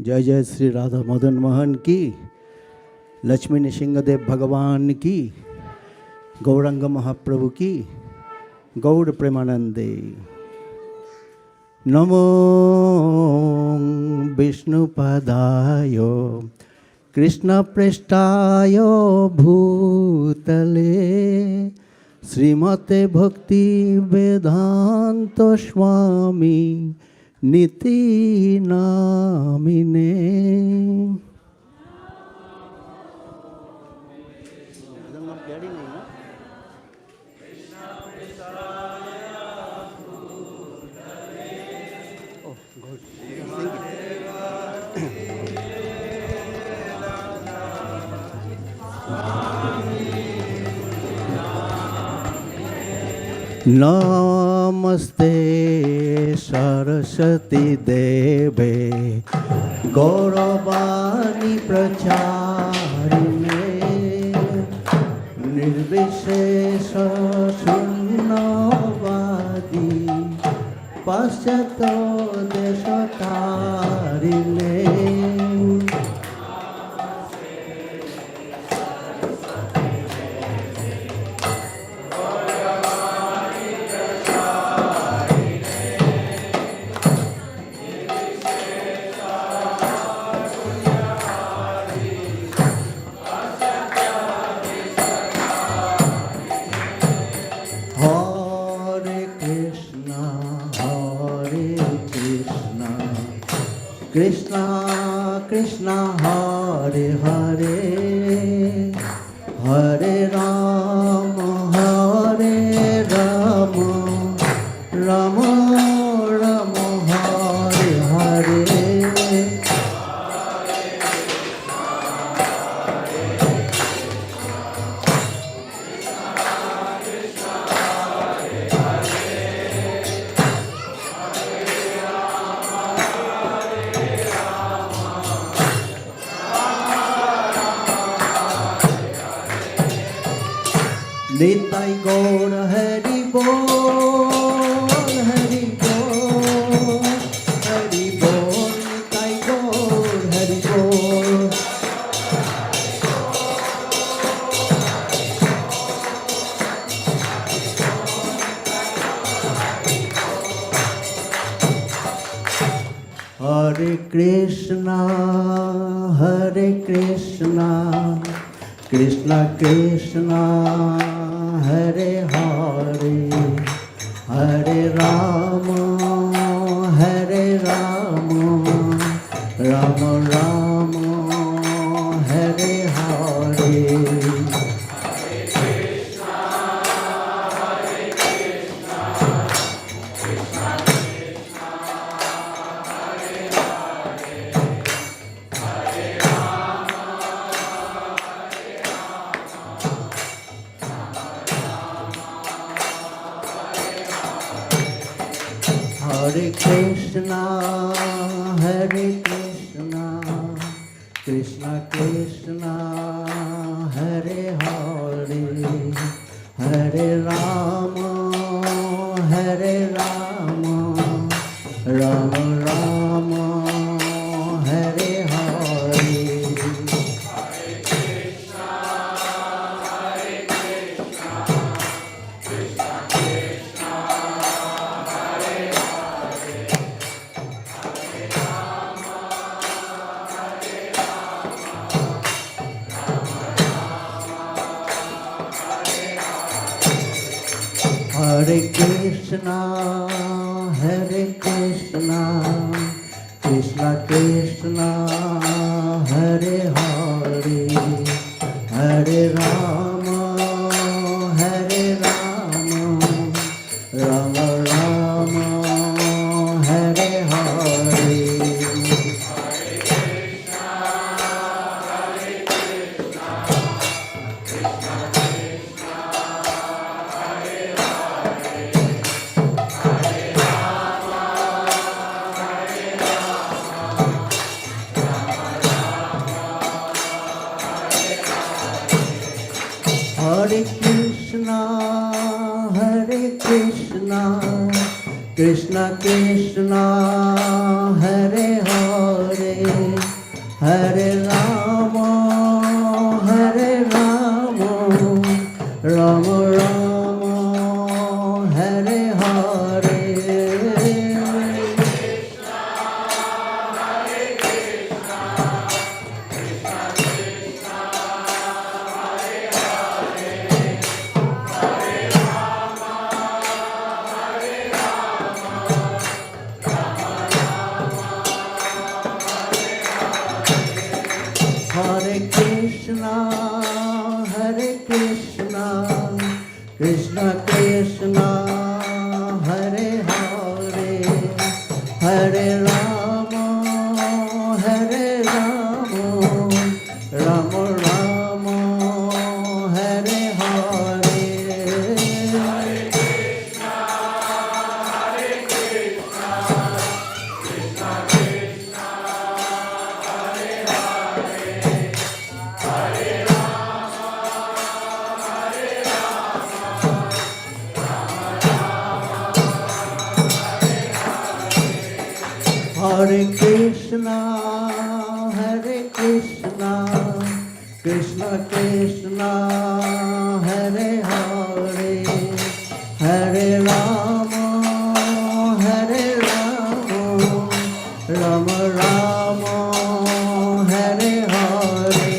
जय जय श्री राधा मदन मोहन की, लक्ष्मी नृसिंहदेव भगवान की, गौरांग महाप्रभु की, गौर प्रेमानंदे। नमो विष्णुपदाय कृष्ण पृष्ठाय भूतले श्रीमते भक्ति वेदांत स्वामी नीति नामिने। नमस्ते सरस्वती देवे गौरवाणी प्रचारिणे निर्विशेष शून्यवादी पाश्चात्य देशतारिणे। Hare Nitai Gaur Hari Bol, Hari Bol, Hari Bol, Nitai Gaur Hari Bol. Hare Krishna, Krishna Krishna, Hare Hare, Hare Rama, Rama Rama, Hare Hare. Hare Krishna, Krishna Krishna, Hare Hare, Hare Rama, Rama Rama, Hare Hare. Hare Krishna, Krishna Krishna, Hare Hare, Hare Rama, Rama Rama, Hare Hare. Hare Krishna, Krishna Krishna, Hare Hare, Hare Rama, Rama Rama, Hare Hare. Hare Krishna, Krishna Krishna, Hare Hare, Hare Rama, Rama Rama, Hare Hare. Hare Krishna, Krishna Krishna, Hare Hare, Hare Rama, Rama Rama, Hare Hare.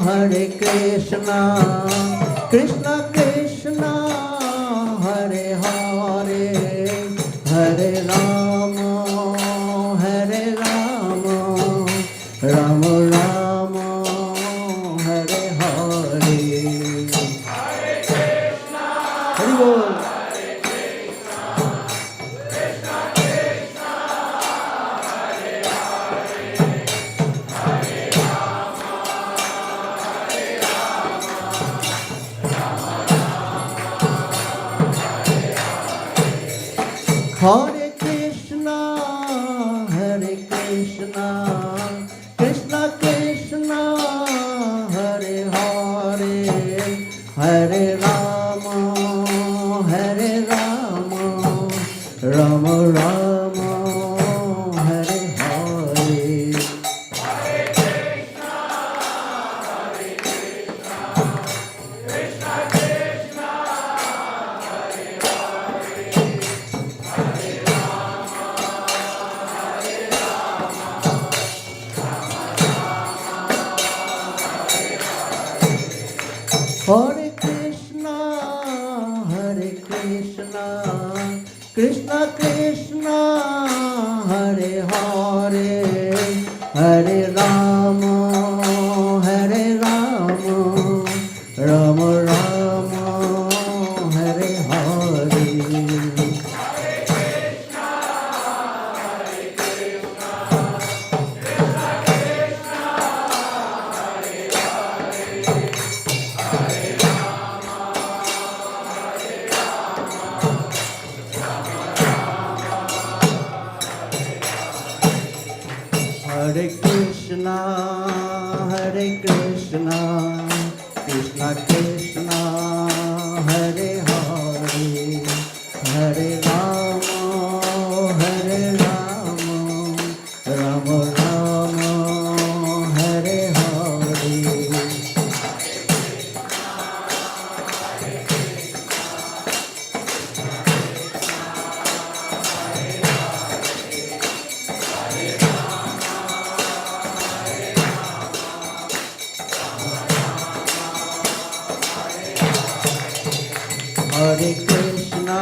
Hare Krishna, Krishna Krishna, Hare Hare, Hare Rama, Rama Rama, Hare Hare. Hari Bol. Hare Krishna, Krishna Krishna, Hare Hare, Hare Rama, Rama Rama, Hare Hare. Hare Krishna, Krishna Krishna, Hare Hare, Hare Rama, Rama Rama, Hare Hare. Hare Krishna, Krishna Krishna, Hare Hare, Hare Rama, Rama Rama, Hare Hare. Hare Krishna,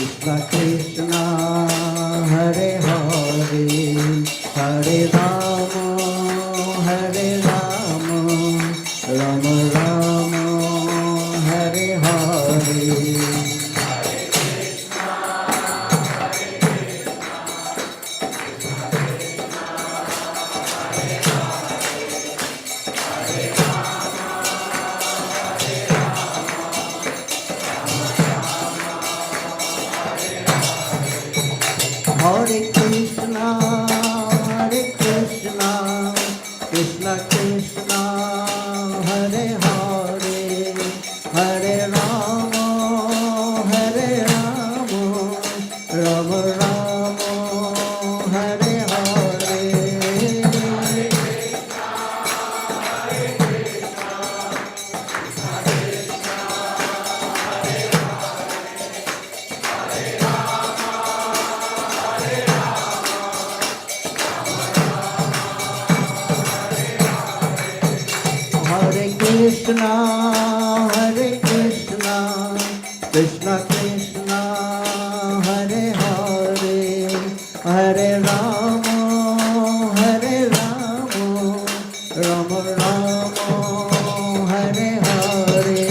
Krishna Krishna, Hare Hare, Hare Rama, Rama Rama, Hare Hare. Hare Krishna, Krishna Krishna, Hare Hare, Hare Rama, Rama Rama, Hare Hare. Hare Krishna, Krishna Krishna, Hare Hare, Hare Rama, Rama Rama, Hare Hare.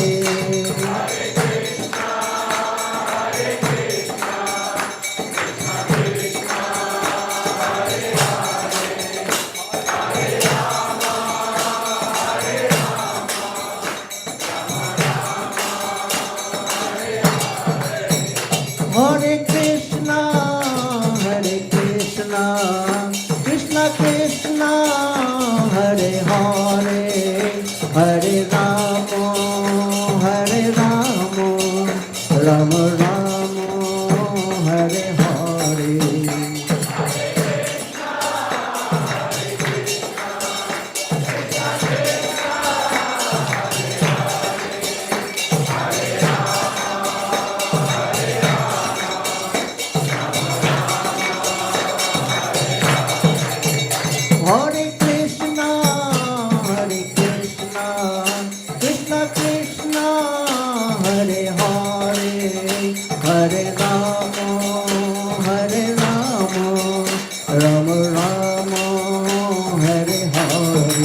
Hare Krishna, Krishna Krishna, Hare Hare, Hare Rama, Rama Rama, Hare Hare. Hare Krishna, Krishna Krishna, Hare Hare, Hare Rama, Rama Rama, Hare Hare.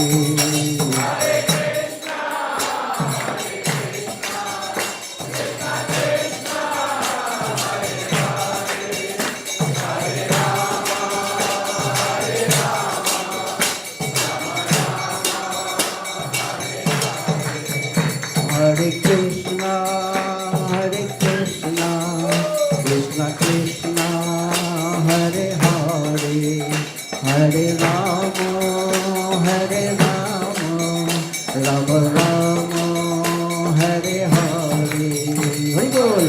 Hare Krishna, Krishna Krishna Hare Hare Hare Rama Hare Rama Rama Rama Hare Hare. Hari Bol.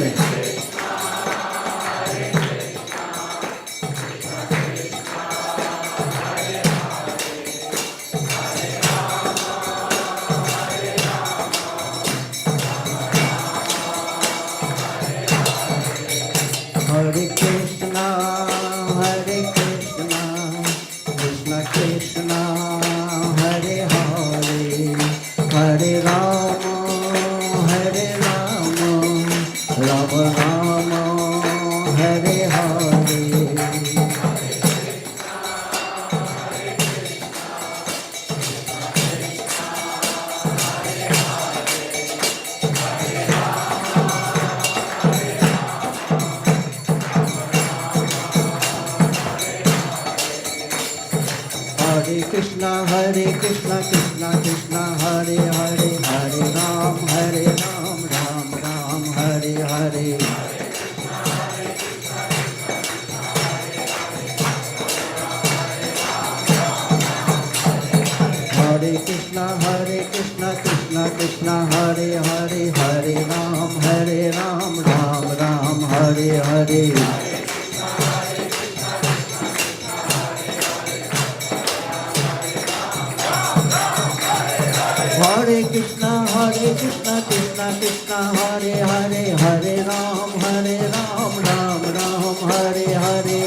Hare Krishna, Krishna Krishna, Hare Hare, Hare Rama, Rama Rama, Hare Hare. Hare Krishna, Krishna Krishna, Hare Hare, Hare Ram, Ram Ram, Hare Hare. Hare Krishna, Krishna Krishna, Hare Hare, Hare Ram, Ram Ram, Hare Hare. Hare Krishna, Krishna Krishna, Hare Hare, Hare Ram, Ram Ram, Hare Hare.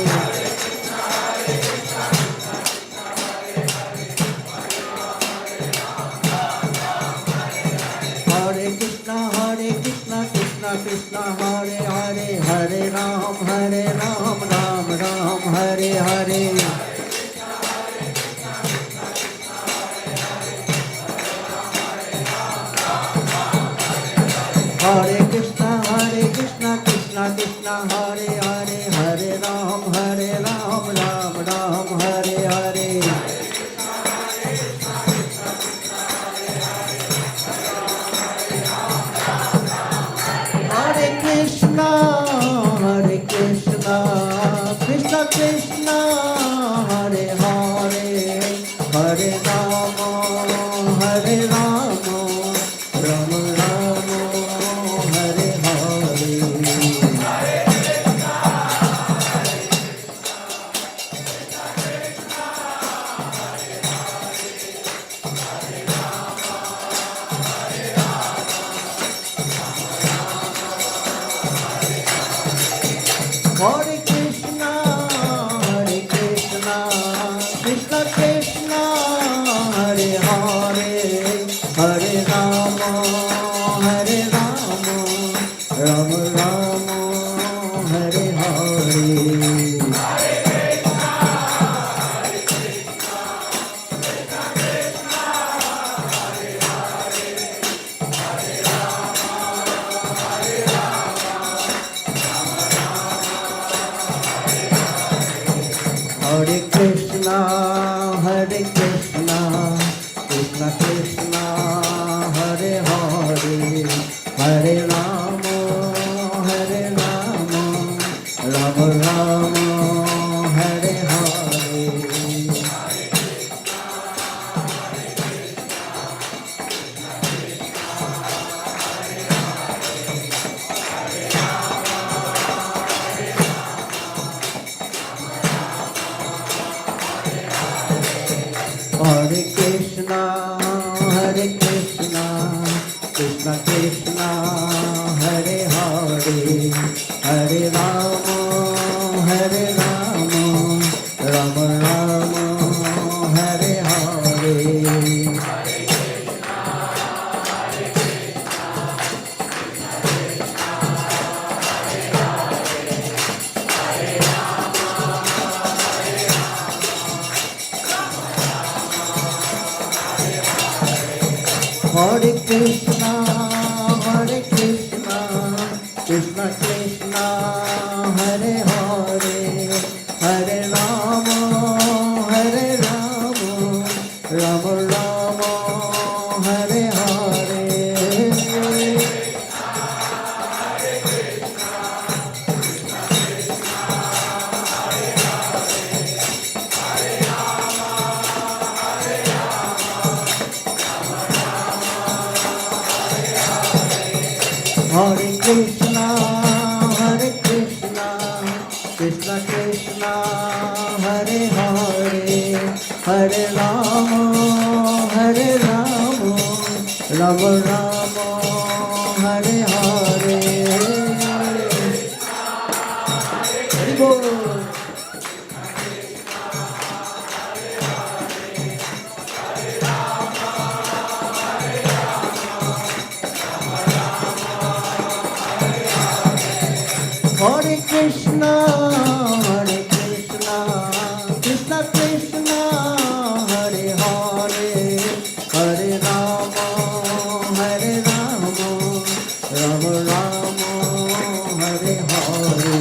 Hare Krishna, Krishna Krishna, Hare Hare, Hare Ram, Ram Ram, Hare Hare. Hare Krishna, Krishna Krishna, Hare Hare, Hare Ram, Ram Ram, Hare Hare. Hare Krishna, Krishna Krishna, Hare Hare, Hare Rama, Rama Rama, Hare Hare. Hare Krishna, Krishna Krishna, Hare Hare, Hare Rama, Rama Rama, Hare Hare. Hare Krishna, Krishna Krishna, Hare Hare, Hare Rama, Rama Rama, Hare Hare. Hare Krishna, Krishna Krishna, Hare Hare, Hare Rama, Rama Rama, Hare Hare. Hare Krishna, Krishna Krishna, Hare Hare, Hare Rama, Rama Rama, Hare Hare. Krishna, Hare Krishna, Krishna Krishna, Hare Hare, Hare Rama, Hare Rama, Rama Rama, Hare Hare. Hari Bol. Hare Krishna, Krishna Krishna, Hare Hare, Hare Rama, Hare Rama, Rama Rama, Hare Hare.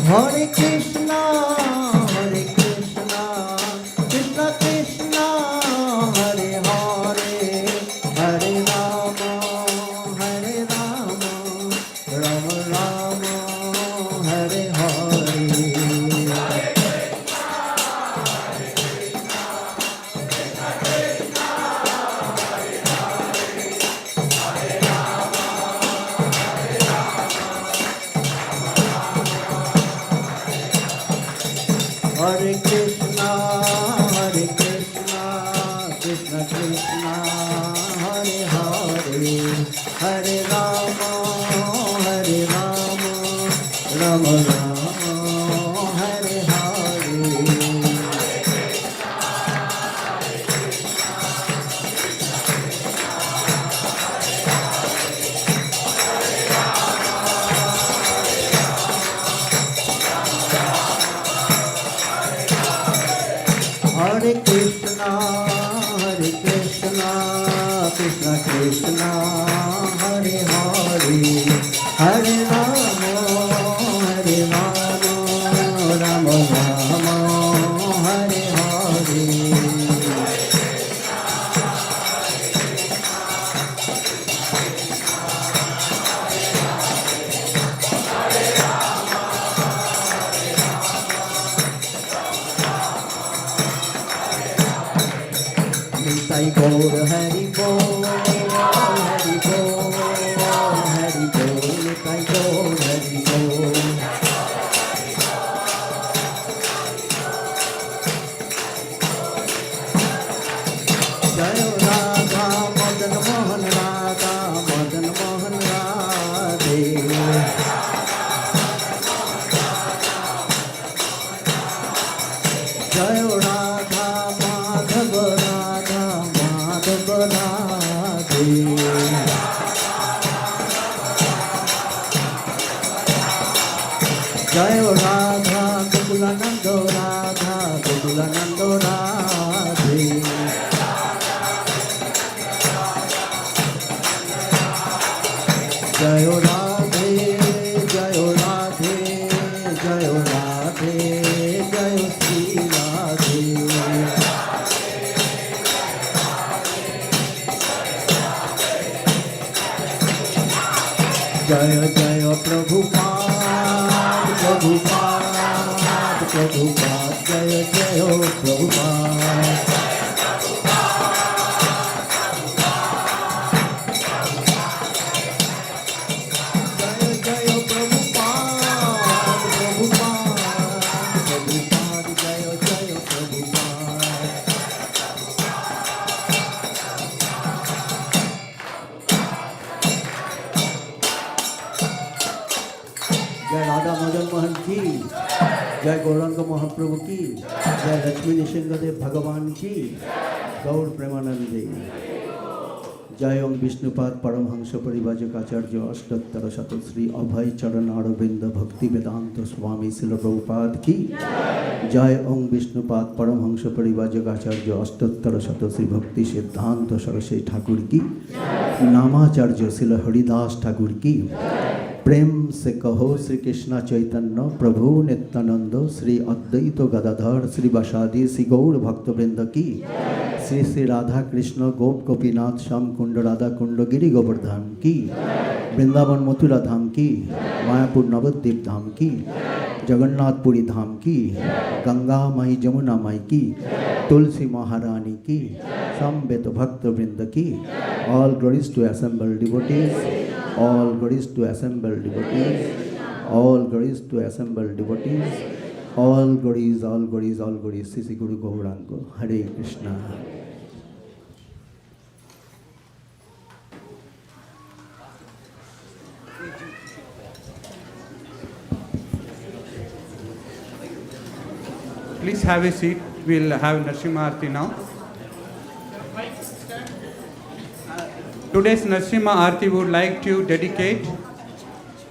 Hare Krishna, Krishna Krishna, Hare Hare, Hare Rama, Hare Rama, Rama Rama, Hare Hare. Hare Krishna, Krishna Krishna, Hare Hare, Hare Rama, Rama Rama, Hare Hare. Hare Krishna, Krishna Krishna, Hare Hare, Hare Rama, Rama Rama, Hare Hare. Nitai Gaur Hari Bol, Hari Bol, Hari Bol, Nitai Gaur Hari Bol. Jayo Radha Madan Mohan Radha Madan Mohan Radhe. Jayo Radha Madhav Radha Madhav Radhe. Jayo Radha Gokulanando Radha Gokulanando Radhe. Jayo Radhe, Jayo Radhe, Jayo Radhe, Jayo Sri Radhe. Jaya Jaya Prabhupada, Prabhupada, Prabhupada, Jaya Jaya Prabhupada. जय राधा मदन मोहन की, जय गौरांग महाप्रभु की, जय लक्ष्मी नृसिंहदेव भगवान की, गौर प्रेमानंदे। जय ओम विष्णुपाद परमहंस परिव्राजक आचार्य अष्टोत्तर शत श्री अभय चरण अरविंद भक्ति वेदांत स्वामी शिल प्रभुपाद की। जय ओम विष्णुपाद परमहंस परिव्राजक आचार्य अष्टोत्तर शत श्री भक्ति सिद्धांत सरस्वती ठाकुर की। नामाचार्य शिल हरिदास ठाकुर की। प्रेम से कहो श्री कृष्ण चैतन्य प्रभु नित्यानंद श्री अद्वैत गदाधर श्री वासादि श्री गौर भक्तवृंद की। श्री श्री राधा कृष्ण गोप गोपीनाथ श्याम कुंड राधा कुंड गिरी गोवर्धन की, वृंदावन मथुरा धाम की, मायापुर नवद्वीप धाम की, जगन्नाथपुरी धाम की, गंगा माई जमुना माई की, तुलसी महारानी की, समवेत भक्त वृंद की, all glories to assembled devotees, all glories to assembled devotees, all glories to assembled devotees, all glories, all glories, all glories, Sisi Guru Gauranga, Hare Krishna. Please have a seat. We'll have Narasimha Aarti now. Today's Narasimha Aarti would like to dedicate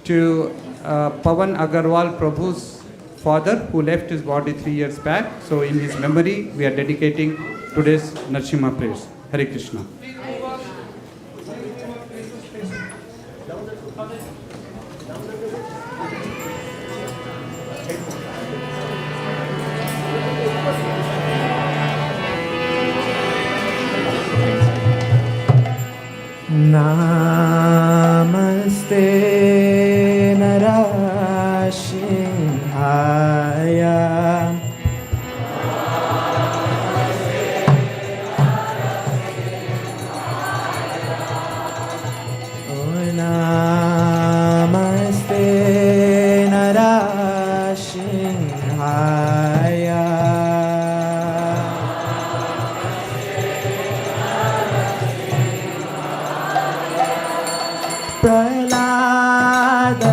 to Pawan Agarwal Prabhu's father who left his body 3 years back. So in his memory, we are dedicating today's Narasimha prayers. Hare Krishna. Namaste Narashinhaya Namaste Narashinhaya Prahlada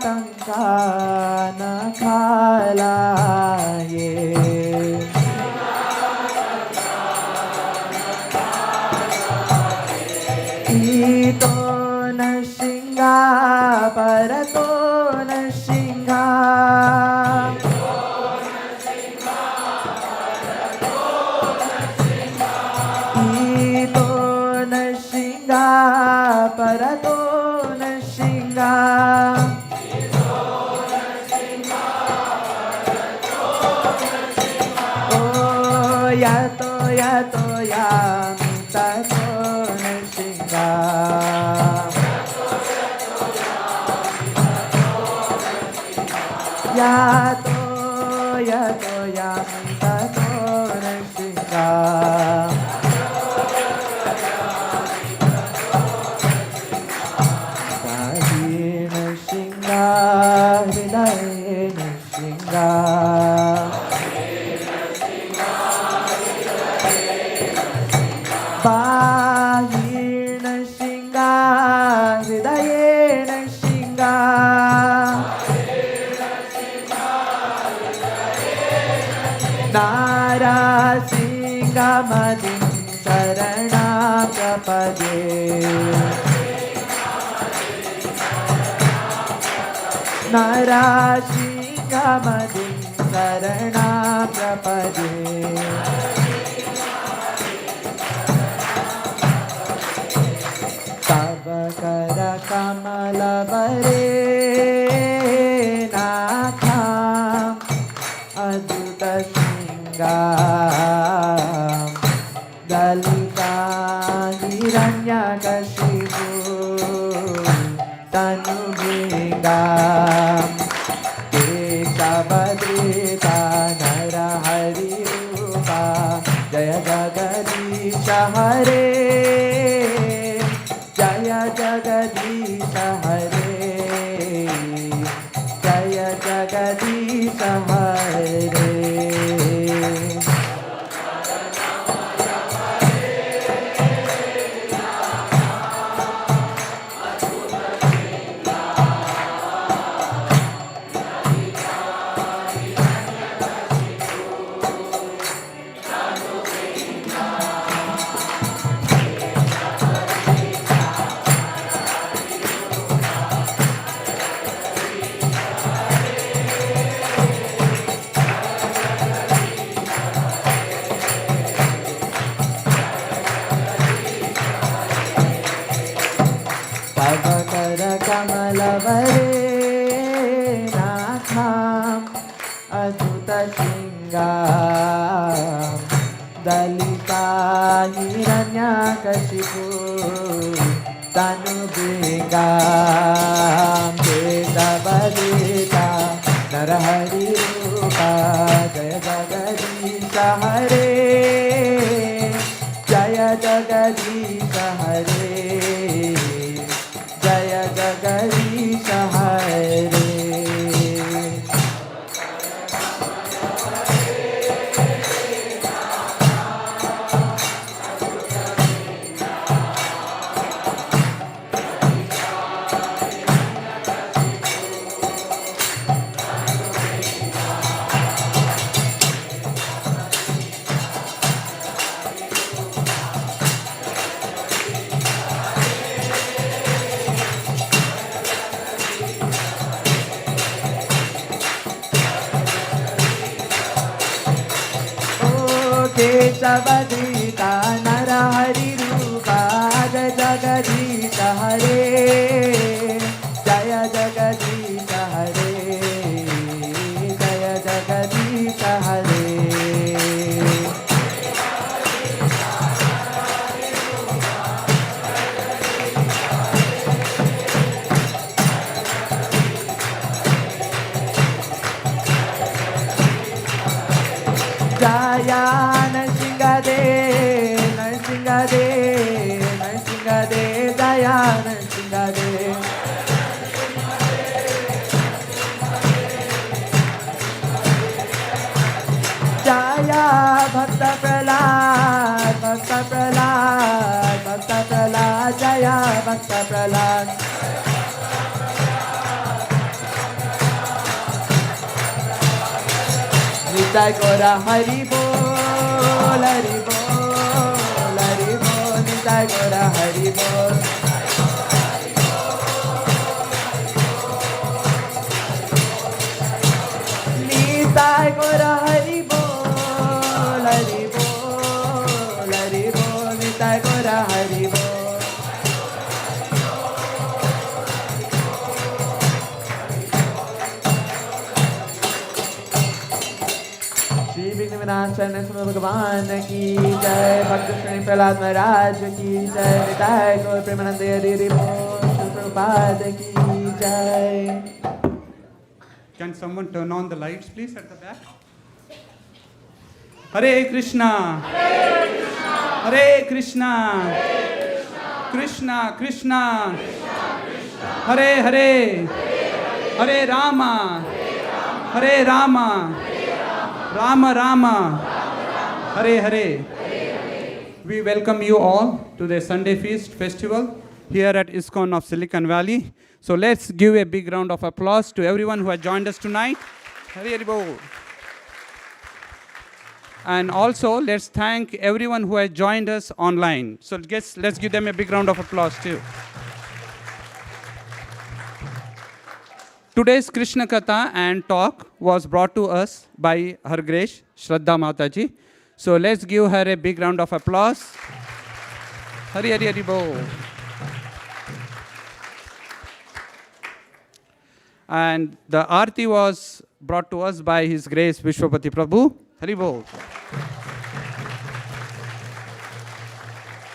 Tankana khalaye Ito na shinga parato na shinga Ito na shinga parato na shinga Yato yato yamita to nashinga Yato yato yamita to nashinga Sahi nashinga hridaye nashinga Bahir Nashinga, Hridaye Nashinga Narasimha Madin Sarana Prapade Narasimha Madin Sarana Prapade Kara Kamala Vare Natham Aduta Singam Dalita Hiranya Kashipu Tanu Bhingam Keshavadrita Nara Hari Rupa Jaya Jagadisha Hare Jaya Jagadisha Hare Jaya Jagadisha Hare केशवरे नाथाम् अच्युतशृङ्गाम् Dalita Hiranyakashipu तनुभृङ्गाम् केशवदिता नरहरिरूपा जय जगदीश हरे जय जगदीश हरे जय जगदीश हरे केशवदीता नरहरिरूपा जय जगदीश हरे जय जगदीश हरे जय जगदीश हरे जया नरसिंहदे नरसिंहदे नरसिंहदे जया नरसिंहदे जया भक्त प्रहलाद भक्त प्रहलाद भक्त प्रहलाद जया भक्त प्रहलाद निताय गौरा हरि बोल हरि बोल हरि बोल निताय गौरा हरि बोल निताय गौरा हरि बोल हरि बोल हरि बोल निताय गौरा हरि बोल श्री विघ्न विनाशन भगवान की जय भक्त श्री प्रहलाद महाराज की जय निताय गौर प्रेमानंद हरि हरि बोल श्री प्रभुपाद की जय Can someone turn on the lights, please, at the back? Hare Krishna. Hare Krishna. Krishna Krishna. Hare Hare. Hare Rama. Hare Rama. Rama Rama. Hare Hare. We welcome you all to the Sunday Feast Festival here at ISKCON of Silicon Valley. So let's give a big round of applause to everyone who has joined us tonight. Hare Hare Bol. And also let's thank everyone who has joined us online. So let's give them a big round of applause too. Today's Krishna Katha and talk was brought to us by Her Grace Shraddha Mataji. So let's give her a big round of applause. Hare Hare Hare Bol. And the Aarti was brought to us by His Grace Vishwapati Prabhu. Hari Bol.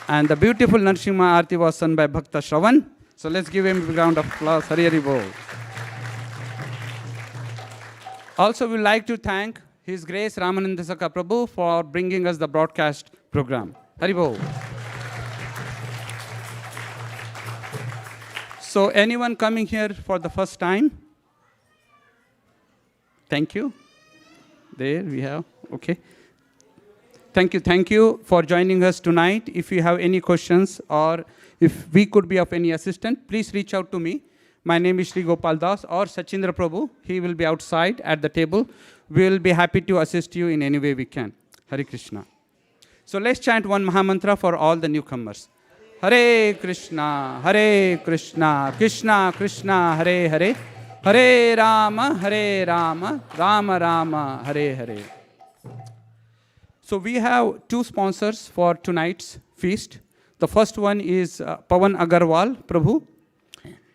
And the beautiful Narsimha Aarti was sung by Bhakta Shravan. So let's give him a round of applause. Hari Hari Bol. Also, we would like to thank His Grace Ramananda Saka Prabhu for bringing us the broadcast program. Hari Bol. So anyone coming here for the first time? Thank you. There we have, okay. Thank you for joining us tonight. If you have any questions or if we could be of any assistance, please reach out to me. My name is Shri Gopal Das or Sachindra Prabhu. He will be outside at the table. We will be happy to assist you in any way we can. Hare Krishna. So let's chant one Mahamantra for all the newcomers. Hare Krishna, Krishna Krishna, Hare Hare, Hare Rama, Rama Rama, Hare Hare. So we have two sponsors for tonight's feast. The first one is Pawan Agarwal Prabhu.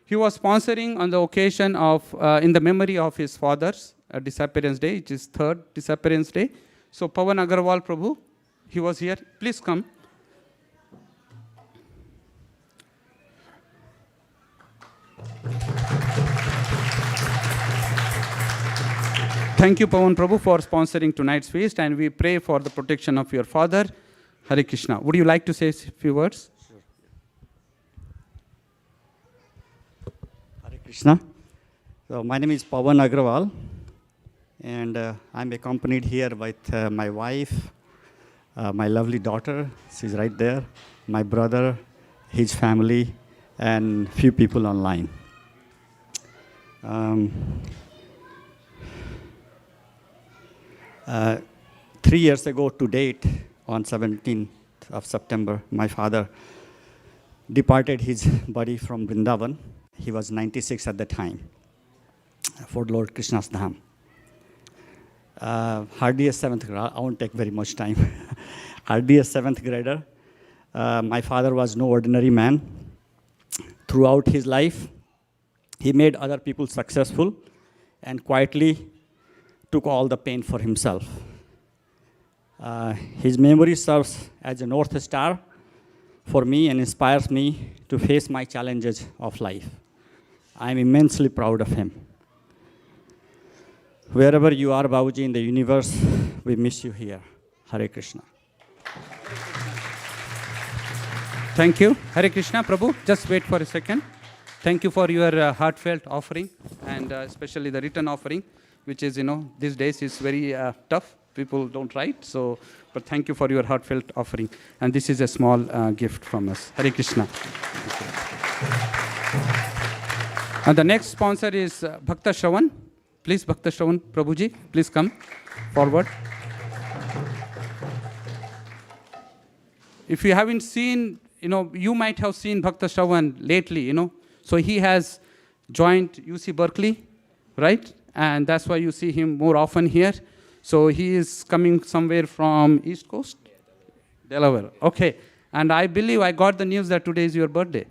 He was sponsoring on the occasion of, in the memory of his father's disappearance day, which is 3rd disappearance day. So Pawan Agarwal Prabhu, he was here. Please come. Thank you, Pawan Prabhu, for sponsoring tonight's feast, and we pray for the protection of your father. Hare Krishna. Would you like to say a few words? Sure. Hare Krishna. So my name is Pawan Agrawal, and I'm accompanied here with my wife, my lovely daughter, she's right there, my brother, his family, and few people online. 3 years ago to date, on 17th of September, my father departed his body from Vrindavan. He was 96 at the time, for Lord Krishna's Dham. Hardly a 7th grader, I won't take very much time. Hardly a 7th grader. My father was no ordinary man. Throughout his life, he made other people successful and quietly took all the pain for himself. His memory serves as a north star for me and inspires me to face my challenges of life. I am immensely proud of him. Wherever you are, Babuji, in the universe, we miss you here. Hare Krishna. Thank you. Hare Krishna. Prabhu, just wait for a second. Thank you for your heartfelt offering, and especially the written offering, which is, these days is very tough. People don't write, so, but thank you for your heartfelt offering. And this is a small gift from us. Hare Krishna. And the next sponsor is Bhakta Shravan. Please, Bhakta Shravan, Prabhuji, please come forward. If you haven't seen, you might have seen Bhakta Shravan lately, So he has joined UC Berkeley, right? And that's why you see him more often here. So he is coming somewhere from East Coast? Delaware. Okay. And I believe I got the news that today is your birthday.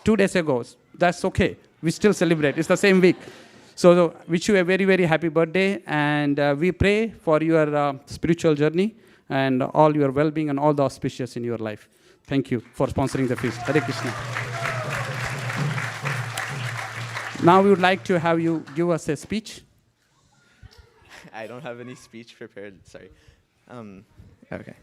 2 days ago. That's okay. We still celebrate. It's the same week. So wish you a very, very happy birthday. And we pray for your spiritual journey and all your well-being and all the auspicious in your life. Thank you for sponsoring the feast. Hare Krishna. Now we would like to have you give us a speech. I don't have any speech prepared, sorry. Okay.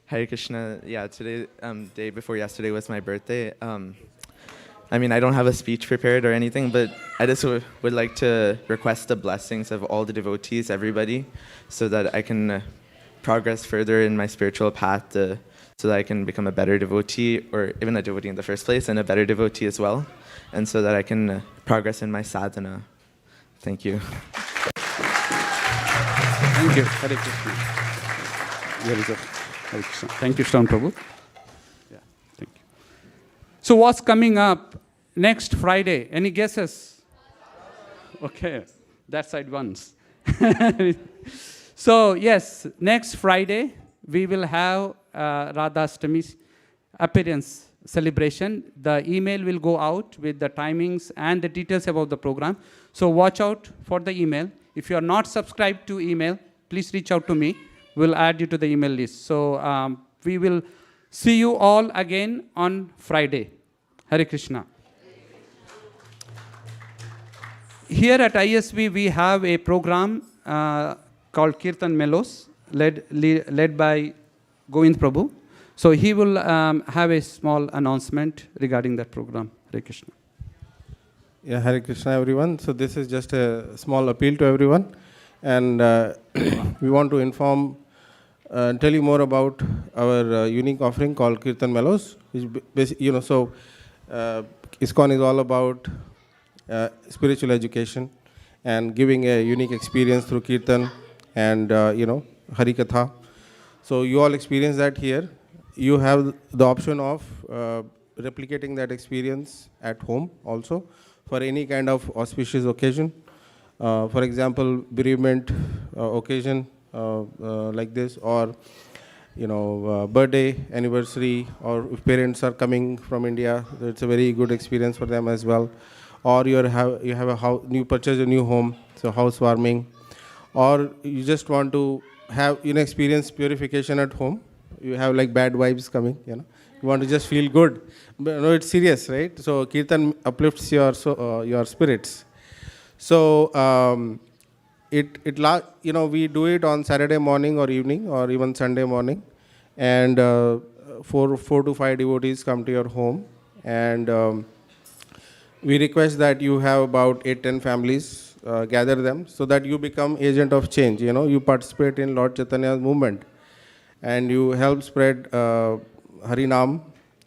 Hare Krishna, yeah, today, day before yesterday was my birthday. I don't have a speech prepared or anything, but I just would like to request the blessings of all the devotees, everybody, so that I can progress further in my spiritual path, so that I can become a better devotee, or even a devotee in the first place, and a better devotee as well, and so that I can progress in my sadhana. Thank you. Thank you. Hare Krishna. Very good. Hare Krishna. Thank you, Shravan Prabhu. Yeah, thank you. So what's coming up next Friday? Any guesses? Okay, that side once. So yes, next Friday we will have Radha-Ashtami's appearance celebration. The email will go out with the timings and the details about the program. So watch out for the email. If you are not subscribed to email, please reach out to me. We'll add you to the email list. So we will see you all again on Friday. Hare Krishna. Here at ISV, we have a program called Kirtan Melos, led by Govind Prabhu. So he will have a small announcement regarding that program. Hare Krishna. Yeah, Hare Krishna, everyone. So this is just a small appeal to everyone. And we want to inform, tell you more about our unique offering called Kirtan Melos. ISKCON is all about spiritual education and giving a unique experience through Kirtan and, Harikatha. So you all experience that here. You have the option of replicating that experience at home also for any kind of auspicious occasion. For example, bereavement occasion like this, or birthday, anniversary, or if parents are coming from India, so it's a very good experience for them as well. Or you have a house, you purchase a new home, so housewarming, or you just want to have experience purification at home. You have like bad vibes coming, you want to just feel good. But no, it's serious, right? So kirtan uplifts your spirits. So we do it on Saturday morning or evening or even Sunday morning, and 4 to 5 devotees come to your home, and we request that you have about 8-10 families, gather them so that you become agent of change. You participate in Lord Chaitanya's movement, and you help spread Harinam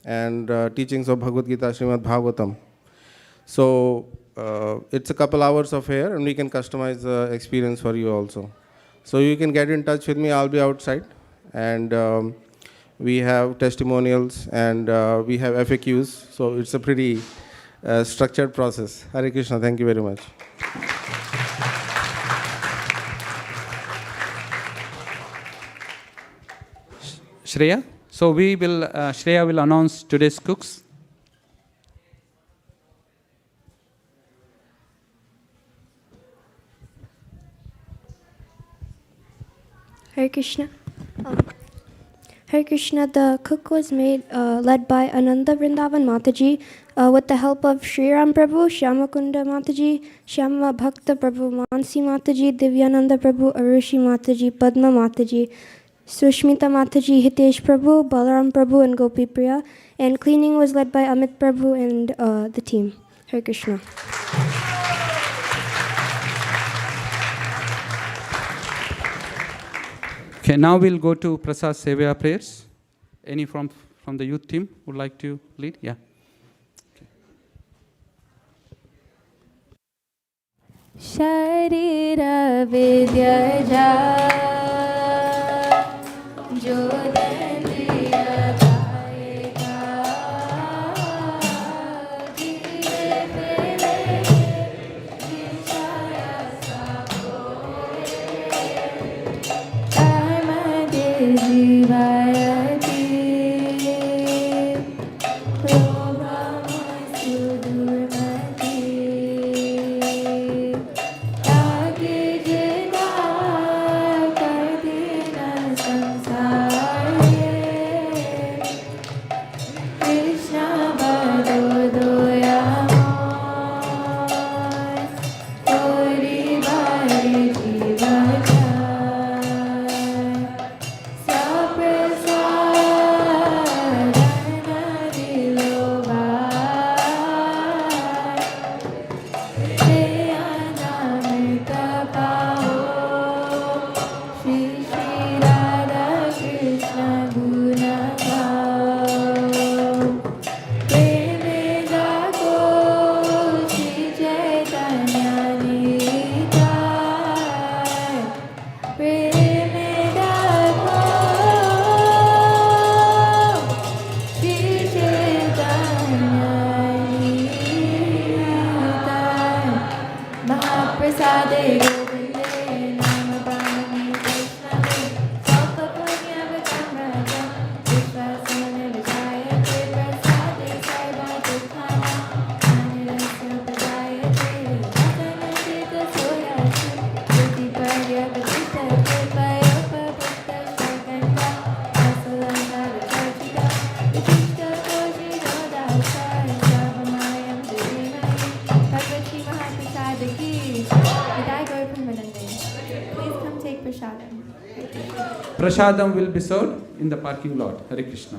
and teachings of Bhagavad Gita, Srimad Bhagavatam. So it's a couple hours of here, and we can customize the experience for you also. So you can get in touch with me. I'll be outside, and we have testimonials, and we have FAQs. So it's a pretty structured process. Hare Krishna. Thank you very much. Shreya. So Shreya will announce today's cooks. Hare Krishna. Hare Krishna, the cook was led by Ananda Vrindavan Mataji with the help of Sri Ram Prabhu, Shyamakunda Mataji, Shyama Bhakta Prabhu, Mansi Mataji, Divyananda Prabhu, Arushi Mataji, Padma Mataji, Sushmita Mataji, Hitesh Prabhu, Balaram Prabhu, and Gopi Priya. And cleaning was led by Amit Prabhu and the team. Hare Krishna. Okay, now we'll go to Prasad Sevaya prayers. Any from the youth team would like to lead? Yeah. Sharira Vidyaja Jodandriya Gayeka Gire Pele Vishaya Sakoe Karmade Jivayati Prabhama Sudurmati Prasadam will be served in the parking lot. Hare Krishna.